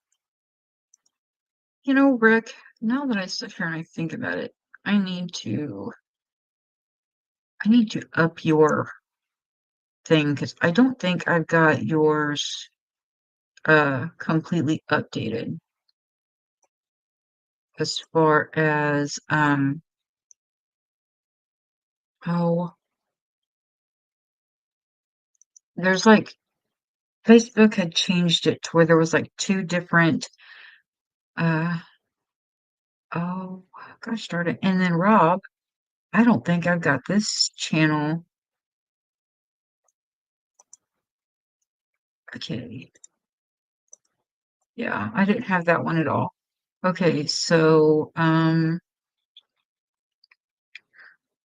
Rick, now that I sit here and I think about it, I need to I need to up your thing because I don't think I've got yours completely updated as far as oh, there's like Facebook had changed it to where there was like two different uh oh gosh darn it. And then Rob, I don't think I've got this channel. Okay. Yeah, I didn't have that one at all. Okay, so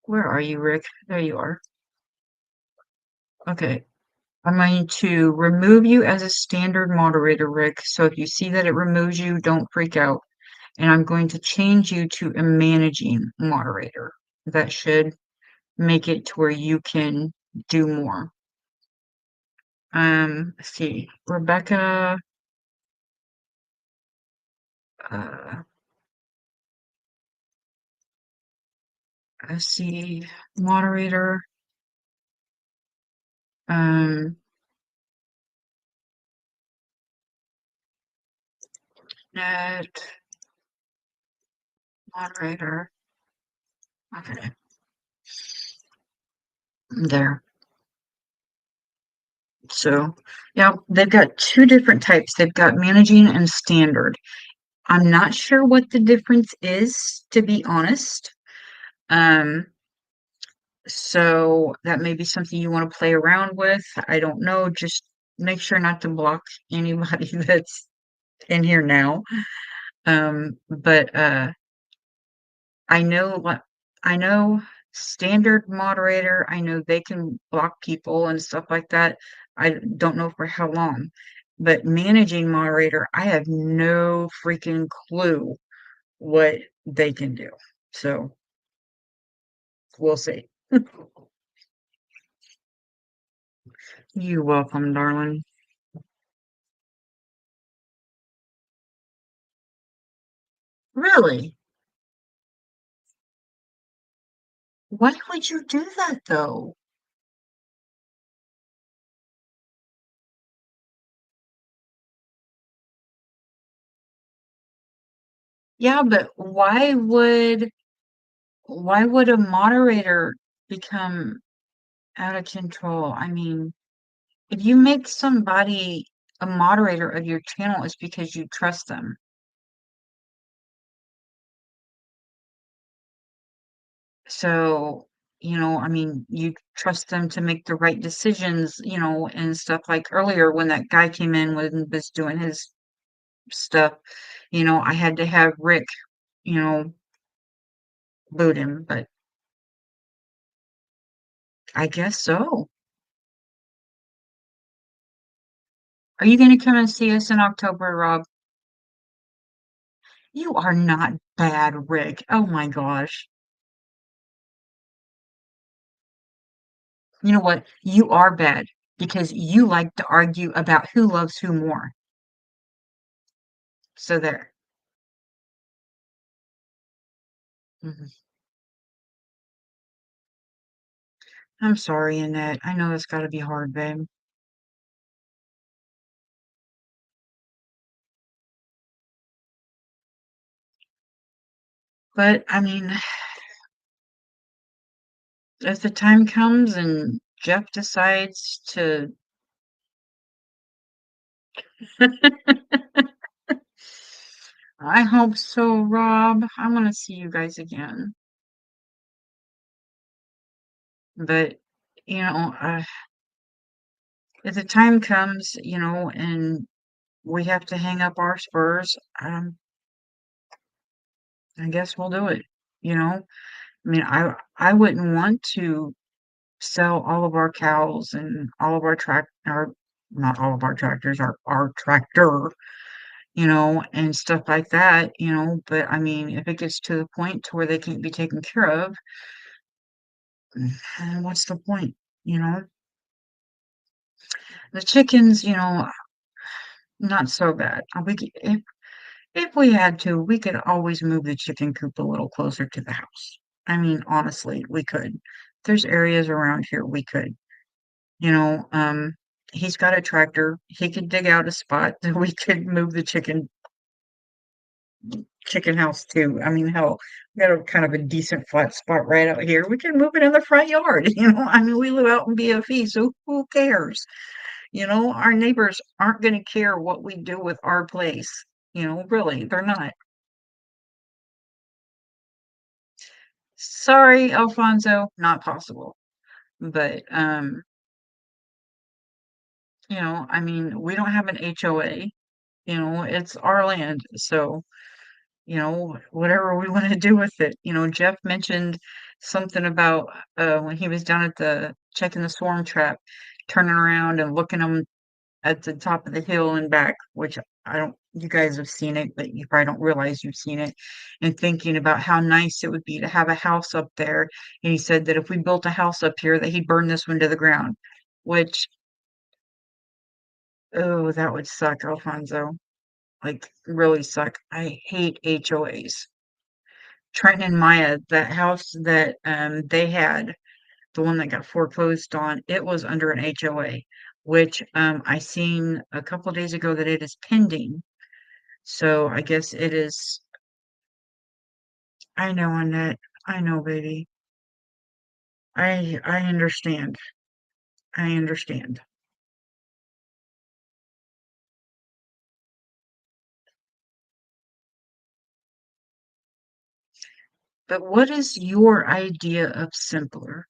where are you, Rick? There you are. Okay. I'm going to remove you as a standard moderator, Rick. So if you see that it removes you, don't freak out. And I'm going to change you to a managing moderator. That should make it to where you can do more. Let's see. Rebecca, uh, let's see, moderator, um, net, moderator. Okay, there. So, yeah, they've got two different types. They've got managing and standard. I'm not sure what the difference is, to be honest. Um, so that may be something you want to play around with. I don't know. Just make sure not to block anybody that's in here now. But I know what I know standard moderator, I know they can block people and stuff like that. I don't know for how long. But managing moderator, I have no freaking clue what they can do. So we'll see. You're welcome, darling. Really? Why would you do that though? Yeah, but why would a moderator become out of control? I mean, if you make somebody a moderator of your channel, it's because you trust them. So, I mean, you trust them to make the right decisions, and stuff like earlier when that guy came in and was doing his stuff, I had to have Rick, you know, boot him, but I guess so. Are you going to come and see us in October, Rob? You are not bad, Rick. Oh my gosh. You know what? You are bad because you like to argue about who loves who more. So there. Mhm. I'm sorry, Annette. I know that's gotta be hard, babe. But I mean, if the time comes and Jeff decides to I hope so, Rob. I wanna see you guys again. But, you know, if the time comes, and we have to hang up our spurs, I guess we'll do it, you know? I mean, I wouldn't want to sell all of our cows and all of our not all of our tractors, our tractor, and stuff like that, but I mean, if it gets to the point to where they can't be taken care of, what's the point, you know? The chickens, not so bad. If we had to, we could always move the chicken coop a little closer to the house. I mean, honestly, we could. There's areas around here we could. You know, um, he's got a tractor. He could dig out a spot that we could move the chicken house to. I mean, hell, we got a kind of a decent flat spot right out here. We can move it in the front yard. I mean, we live out in BFE, so who cares? Our neighbors aren't going to care what we do with our place. Really, they're not. Sorry, Alfonso, not possible. But I mean, we don't have an HOA. It's our land, so whatever we want to do with it. Jeff mentioned something about when he was down at the checking the swarm trap, turning around and looking them at the top of the hill and back, which I don't, you guys have seen it, but you probably don't realize you've seen it, and thinking about how nice it would be to have a house up there. And he said that if we built a house up here, that he'd burn this one to the ground, which, oh, that would suck, Alfonso. Like, really suck. I hate HOAs. Trenton and Maya, that house that they had, the one that got foreclosed on, it was under an HOA, which I seen a couple days ago that it is pending. So I guess it is. I know, Annette. I know, baby. I understand. I understand. But what is your idea of simpler?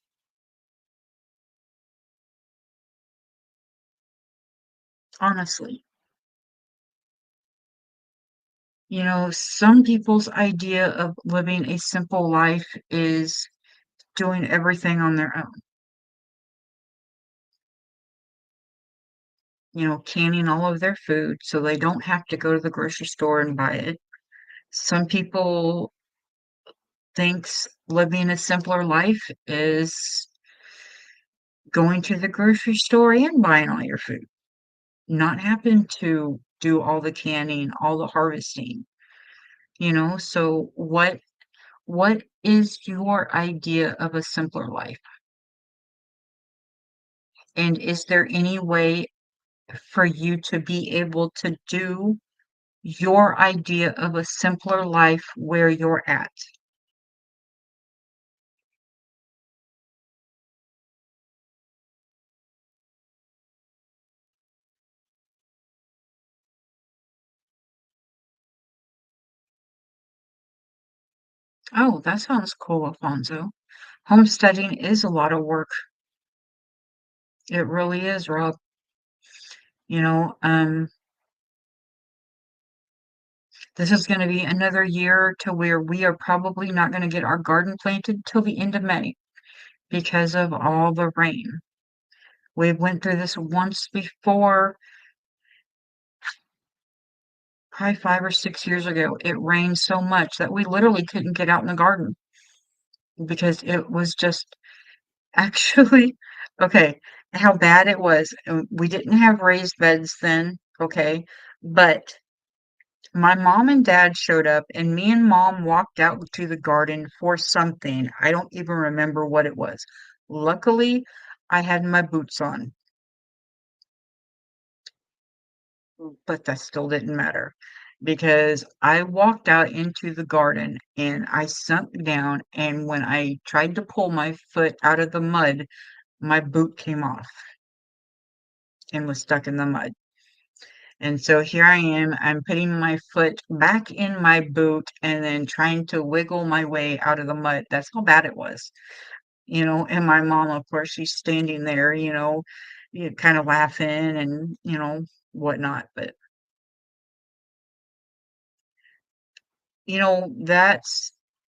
Honestly, some people's idea of living a simple life is doing everything on their own. Canning all of their food so they don't have to go to the grocery store and buy it. Some people thinks living a simpler life is going to the grocery store and buying all your food, not having to do all the canning, all the harvesting, So what is your idea of a simpler life? And is there any way for you to be able to do your idea of a simpler life where you're at? Oh, that sounds cool, Alfonso. Homesteading is a lot of work. It really is, Rob. You know, um, this is going to be another year to where we are probably not going to get our garden planted till the end of May because of all the rain. We went through this once before, probably 5 or 6 years ago. It rained so much that we literally couldn't get out in the garden because it was just actually okay, how bad it was. We didn't have raised beds then, okay, but my mom and dad showed up, and me and mom walked out to the garden for something. I don't even remember what it was. Luckily, I had my boots on, but that still didn't matter because I walked out into the garden and I sunk down, and when I tried to pull my foot out of the mud, my boot came off and was stuck in the mud. And so here I am, I'm putting my foot back in my boot and then trying to wiggle my way out of the mud. That's how bad it was. And my mom, of course, she's standing there, kind of laughing and, whatnot. But,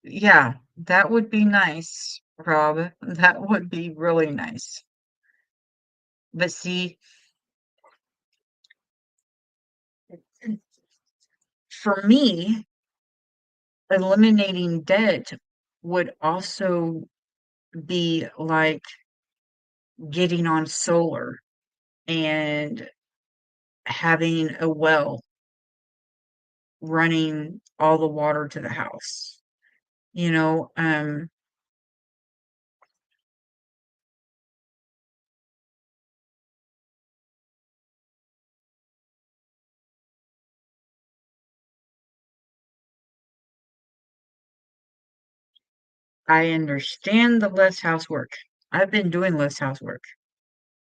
yeah, that would be nice, Rob. That would be really nice. But see, for me, eliminating debt would also be like getting on solar and having a well running all the water to the house. You know, I understand the less housework. I've been doing less housework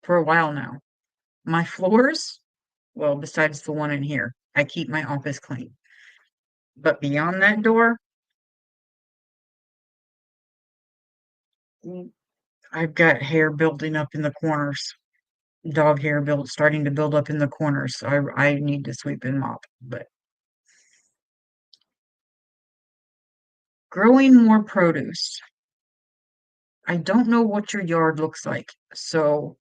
for a while now. My floors, well, besides the one in here, I keep my office clean. But beyond that door, mm, I've got hair building up in the corners. Dog hair starting to build up in the corners. So I need to sweep and mop. But growing more produce. I don't know what your yard looks like. So,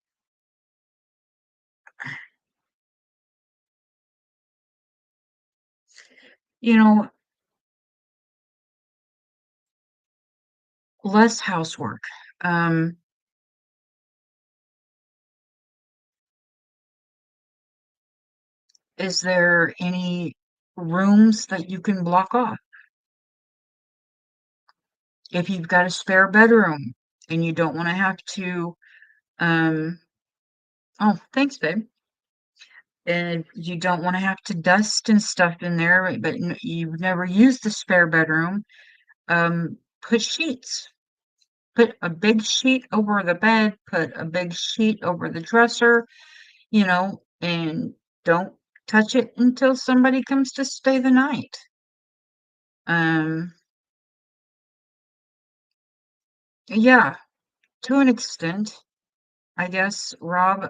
you know, less housework. Um, is there any rooms that you can block off? If you've got a spare bedroom and you don't want to have to, um, oh, thanks, babe. And you don't want to have to dust and stuff in there, but you've never used the spare bedroom, put sheets. Put a big sheet over the bed, put a big sheet over the dresser, and don't touch it until somebody comes to stay the night. Um, yeah, to an extent, I guess, Rob.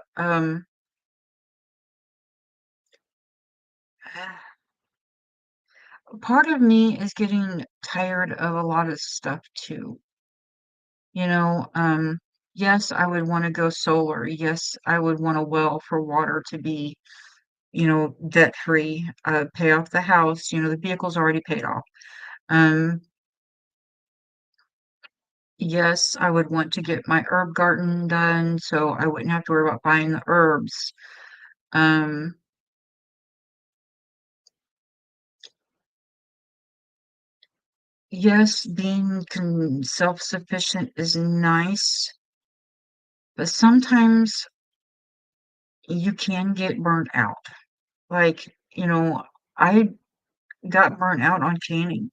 Part of me is getting tired of a lot of stuff too. You know, yes, I would want to go solar. Yes, I would want a well for water to be, debt free, pay off the house. The vehicle's already paid off. Um, yes, I would want to get my herb garden done so I wouldn't have to worry about buying the herbs. Um, yes, being self-sufficient is nice, but sometimes you can get burnt out. Like, I got burnt out on canning.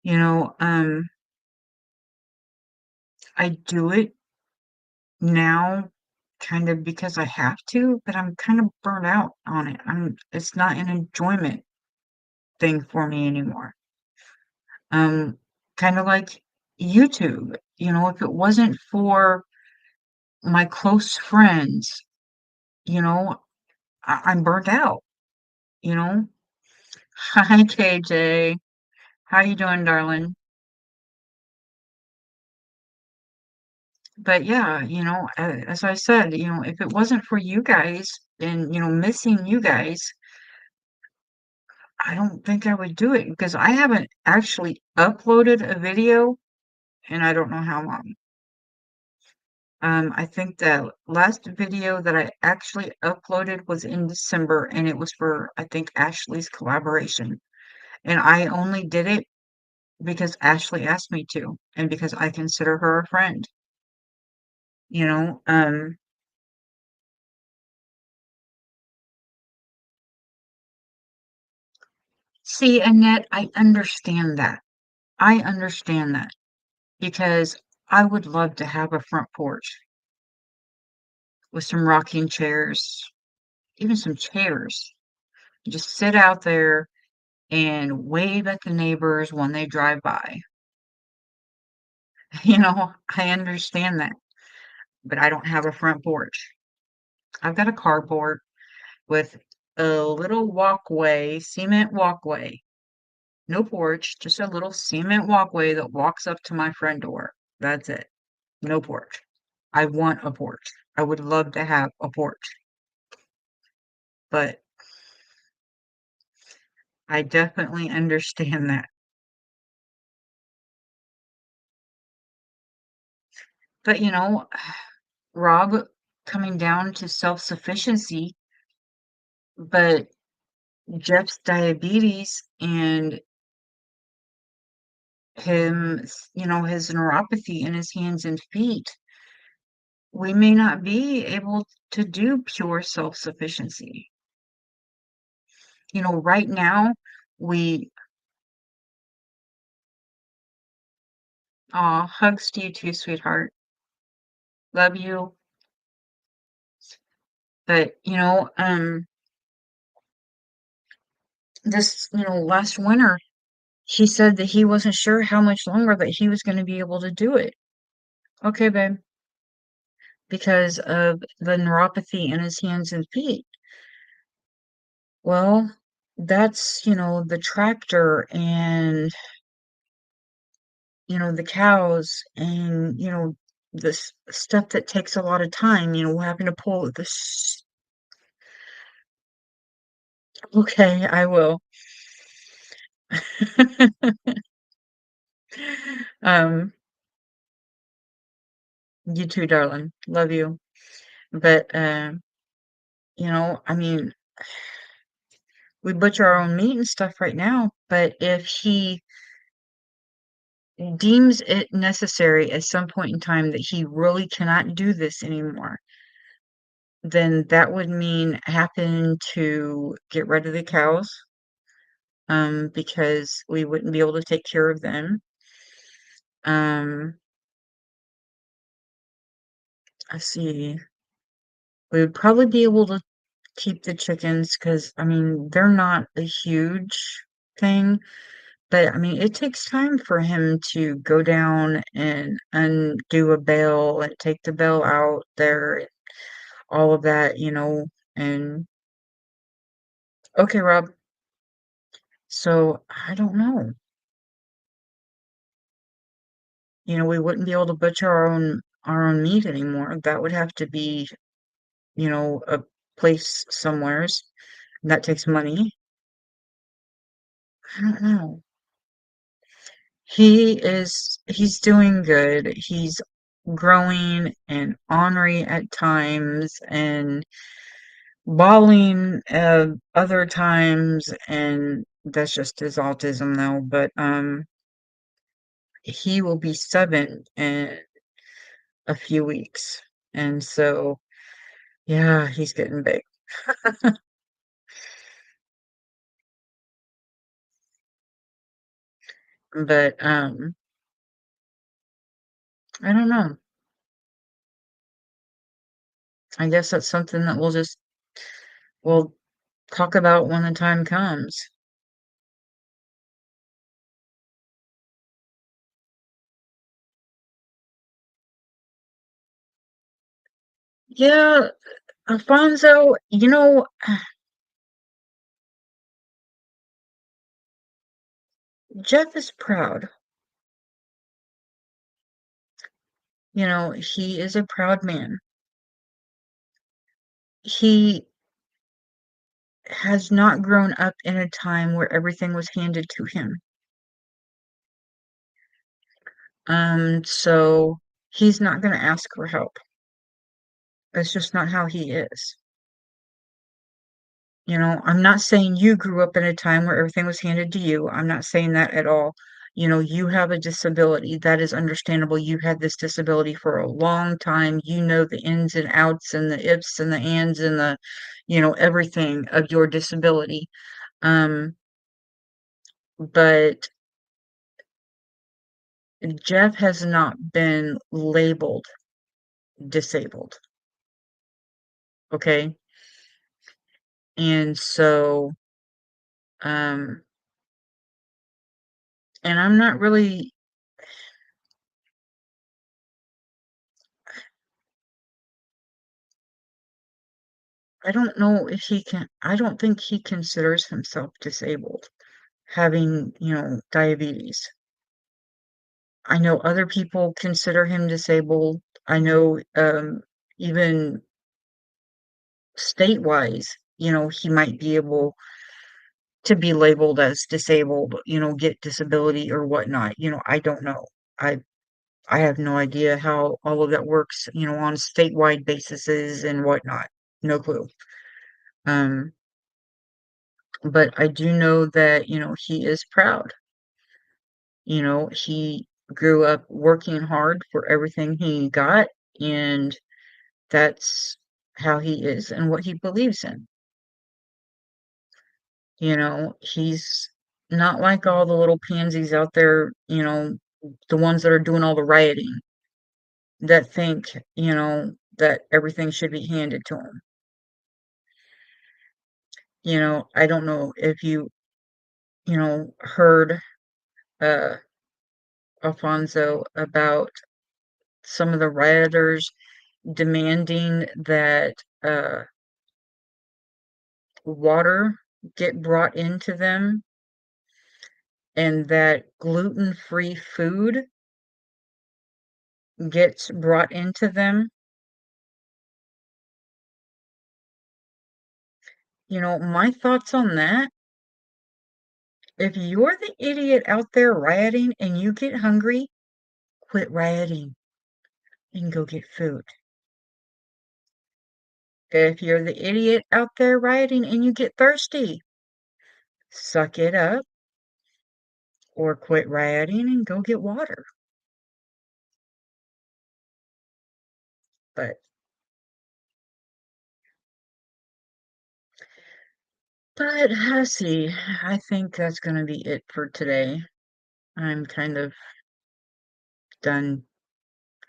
You know, um, I do it now kind of because I have to, but I'm kind of burnt out on it. It's not an enjoyment thing for me anymore. Um, kind of like YouTube, if it wasn't for my close friends, you know, I'm burnt out, you know? Hi, KJ. How you doing, darling? But yeah, as I said, if it wasn't for you guys and, missing you guys, I don't think I would do it because I haven't actually uploaded a video and I don't know how long. I think the last video that I actually uploaded was in December, and it was for, I think, Ashley's collaboration. And I only did it because Ashley asked me to, and because I consider her a friend. you know? See, Annette, I understand that. I understand that because I would love to have a front porch with some rocking chairs, even some chairs. Just sit out there and wave at the neighbors when they drive by. I understand that, but I don't have a front porch. I've got a carport with a little walkway, cement walkway. No porch, just a little cement walkway that walks up to my front door. That's it. No porch. I want a porch. I would love to have a porch, but I definitely understand that. But, Rob, coming down to self-sufficiency, but Jeff's diabetes and his neuropathy in his hands and feet, we may not be able to do pure self-sufficiency. Right now, we aw, hugs to you too, sweetheart. Love you. But, last winter, he said that he wasn't sure how much longer that he was gonna be able to do it. Okay, babe, because of the neuropathy in his hands and feet. Well, that's, the tractor and, the cows and, this stuff that takes a lot of time, having to pull this. Okay, I will. Um, you too, darling. Love you. But, I mean, we butcher our own meat and stuff right now, but if he deems it necessary at some point in time that he really cannot do this anymore, then that would mean having to get rid of the cows, because we wouldn't be able to take care of them. Um, let's see. We would probably be able to keep the chickens because I mean, they're not a huge thing, but, I mean, it takes time for him to go down and undo a bale and take the bale out there, all of that, and okay, Rob, so I don't know. We wouldn't be able to butcher our own meat anymore. That would have to be, a place somewheres, and that takes money. I don't know. He's doing good. He's growing and ornery at times and bawling other times, and that's just his autism though. But he will be 7 in a few weeks. And so yeah, he's getting big. But I don't know. I guess that's something that we'll talk about when the time comes. Yeah, Alfonso, Jeff is proud. He is a proud man. He has not grown up in a time where everything was handed to him. So he's not gonna ask for help. That's just not how he is. I'm not saying you grew up in a time where everything was handed to you. I'm not saying that at all. You have a disability. That is understandable. You've had this disability for a long time. You know the ins and outs and the ifs and the ands and everything of your disability. Um, but Jeff has not been labeled disabled. Okay. And so, um, and I'm not really, I don't know if I don't think he considers himself disabled, having, diabetes. I know other people consider him disabled. I know, even state-wise, he might be able to be labeled as disabled, get disability or whatnot. I don't know. I I have no idea how all of that works, on statewide bases and whatnot. No clue. Um, but I do know that, he is proud. He grew up working hard for everything he got, and that's how he is and what he believes in. He's not like all the little pansies out there, the ones that are doing all the rioting that think, that everything should be handed to him. I don't know if heard uh Alfonso about some of the rioters demanding that water get brought into them and that gluten-free food gets brought into them. My thoughts on that, if you're the idiot out there rioting and you get hungry, quit rioting and go get food. If you're the idiot out there rioting and you get thirsty, suck it up or quit rioting and go get water. But let's see. I think that's gonna be it for today. I'm kind of done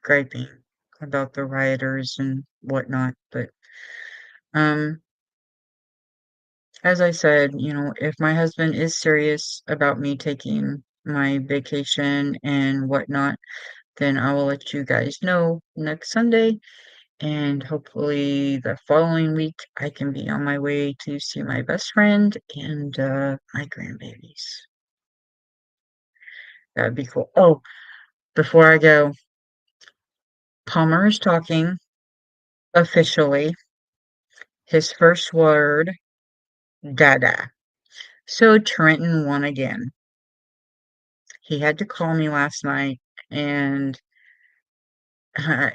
griping about the rioters and whatnot, but um as I said, if my husband is serious about me taking my vacation and whatnot, then I will let you guys know next Sunday. And hopefully the following week, I can be on my way to see my best friend and my grandbabies. That'd be cool. Oh, before I go, Palmer is talking officially. His first word, dada. So Trenton won again. He had to call me last night, and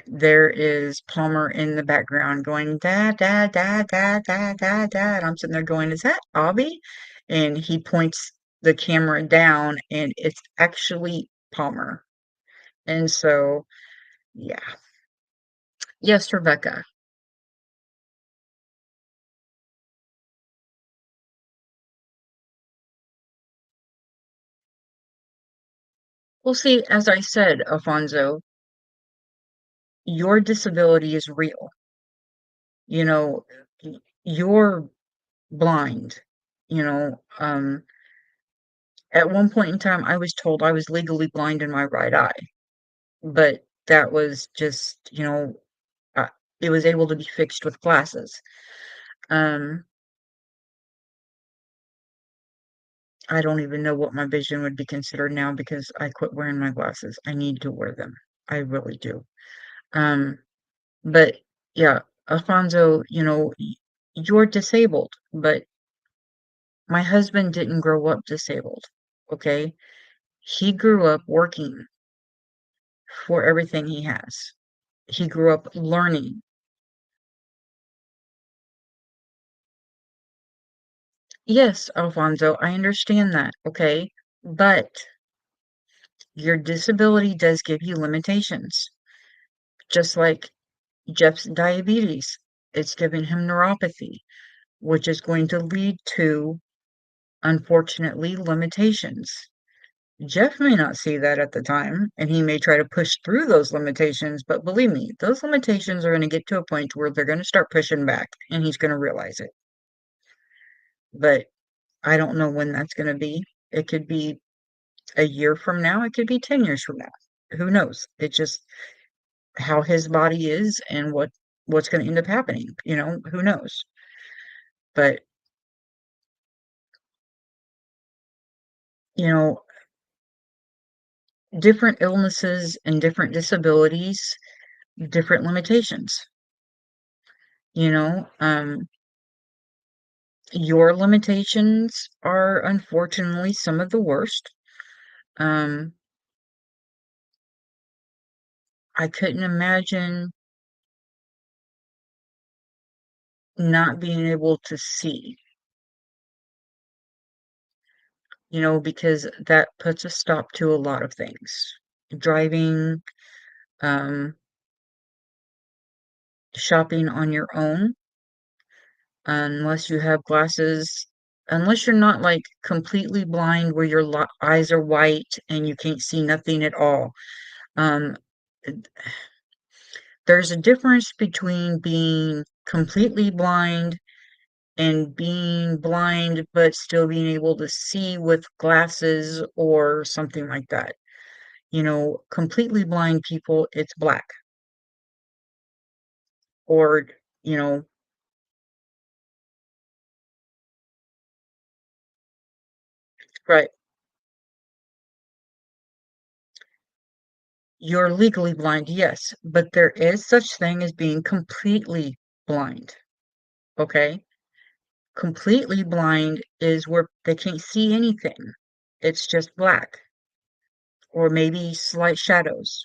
there is Palmer in the background going, da, da, da, da, da, da, da. And I'm sitting there going, is that Abby? And he points the camera down, and it's actually Palmer. And so, yeah. Yes, Rebecca. Well, see, as I said, Alfonso, your disability is real. You know, you're blind. At one point in time, I was told I was legally blind in my right eye, but that was just, uh, it was able to be fixed with glasses. Um, I don't even know what my vision would be considered now because I quit wearing my glasses. I need to wear them. I really do. Um, but yeah, Alfonso, you're disabled, but my husband didn't grow up disabled. Okay. He grew up working for everything he has. He grew up learning. Yes, Alfonso, I understand that. Okay. But Your disability does give you limitations, just like Jeff's diabetes. It's giving him neuropathy, which is going to lead to, unfortunately, limitations. Jeff may not see that at the time, and he may try to push through those limitations, but believe me, those limitations are going to get to a point where they're going to start pushing back, and he's going to realize it. But I don't know when that's going to be. It could be a year from now, it could be 10 years from now. Who knows? It's just how his body is and what's going to end up happening, who knows? But, you know, different illnesses and different disabilities, different limitations, you know, your limitations are unfortunately some of the worst. Um, I couldn't imagine not being able to see, because that puts a stop to a lot of things. Driving, um, shopping on your own, unless you have glasses, unless you're not like completely blind where your eyes are white and you can't see nothing at all. Um, there's a difference between being completely blind and being blind but still being able to see with glasses or something like that. Completely blind people, it's black. Or, you know, right. You're legally blind, yes, but there is such thing as being completely blind, okay? Completely blind is where they can't see anything. It's just black or maybe slight shadows.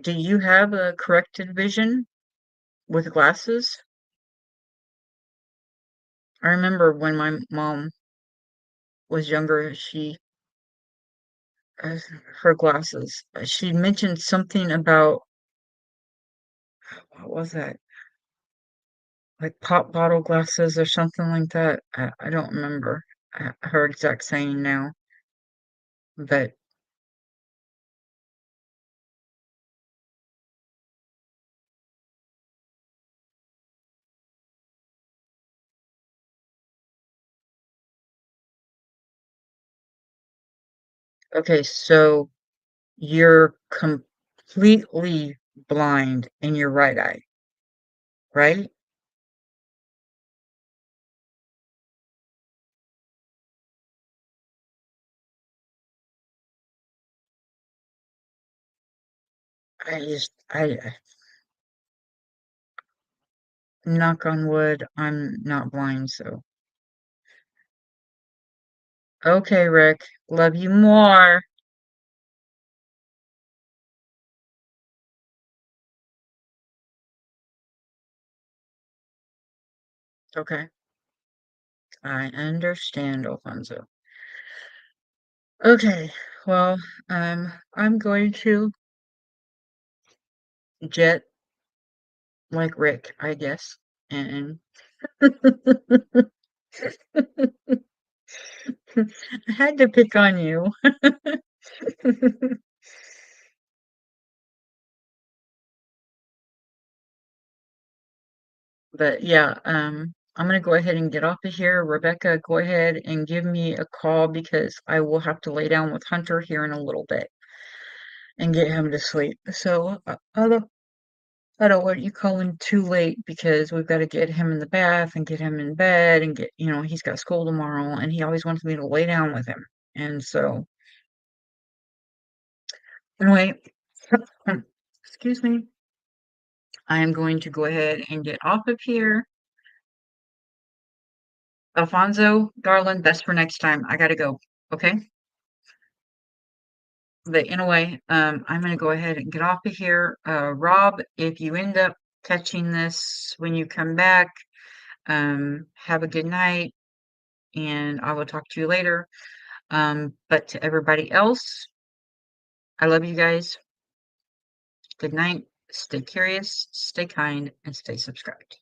Do you have a corrected vision with glasses? I remember when my mom was younger, uh, her glasses, she mentioned something about, what was that? Like pop bottle glasses or something like that. I don't remember her exact saying now, but okay, so you're completely blind in your right eye, right? I knock on wood, I'm not blind, so. Okay, Rick, love you more. Okay, I understand, Alfonso. Okay, well, I'm going to jet like Rick, I guess, and I had to pick on you. But yeah, I'm gonna go ahead and get off of here. Rebecca, go ahead and give me a call because I will have to lay down with Hunter here in a little bit and get him to sleep. So I don't want you calling too late because we've got to get him in the bath and get him in bed and he's got school tomorrow and he always wants me to lay down with him. And so, anyway, excuse me. I am going to go ahead and get off of here. Alfonso, darling, that's for next time. I gotta go. Okay? But anyway, I'm gonna go ahead and get off of here. Rob, if you end up catching this when you come back, have a good night, and I will talk to you later. But to everybody else, I love you guys. Good night. Stay curious, stay kind, and stay subscribed.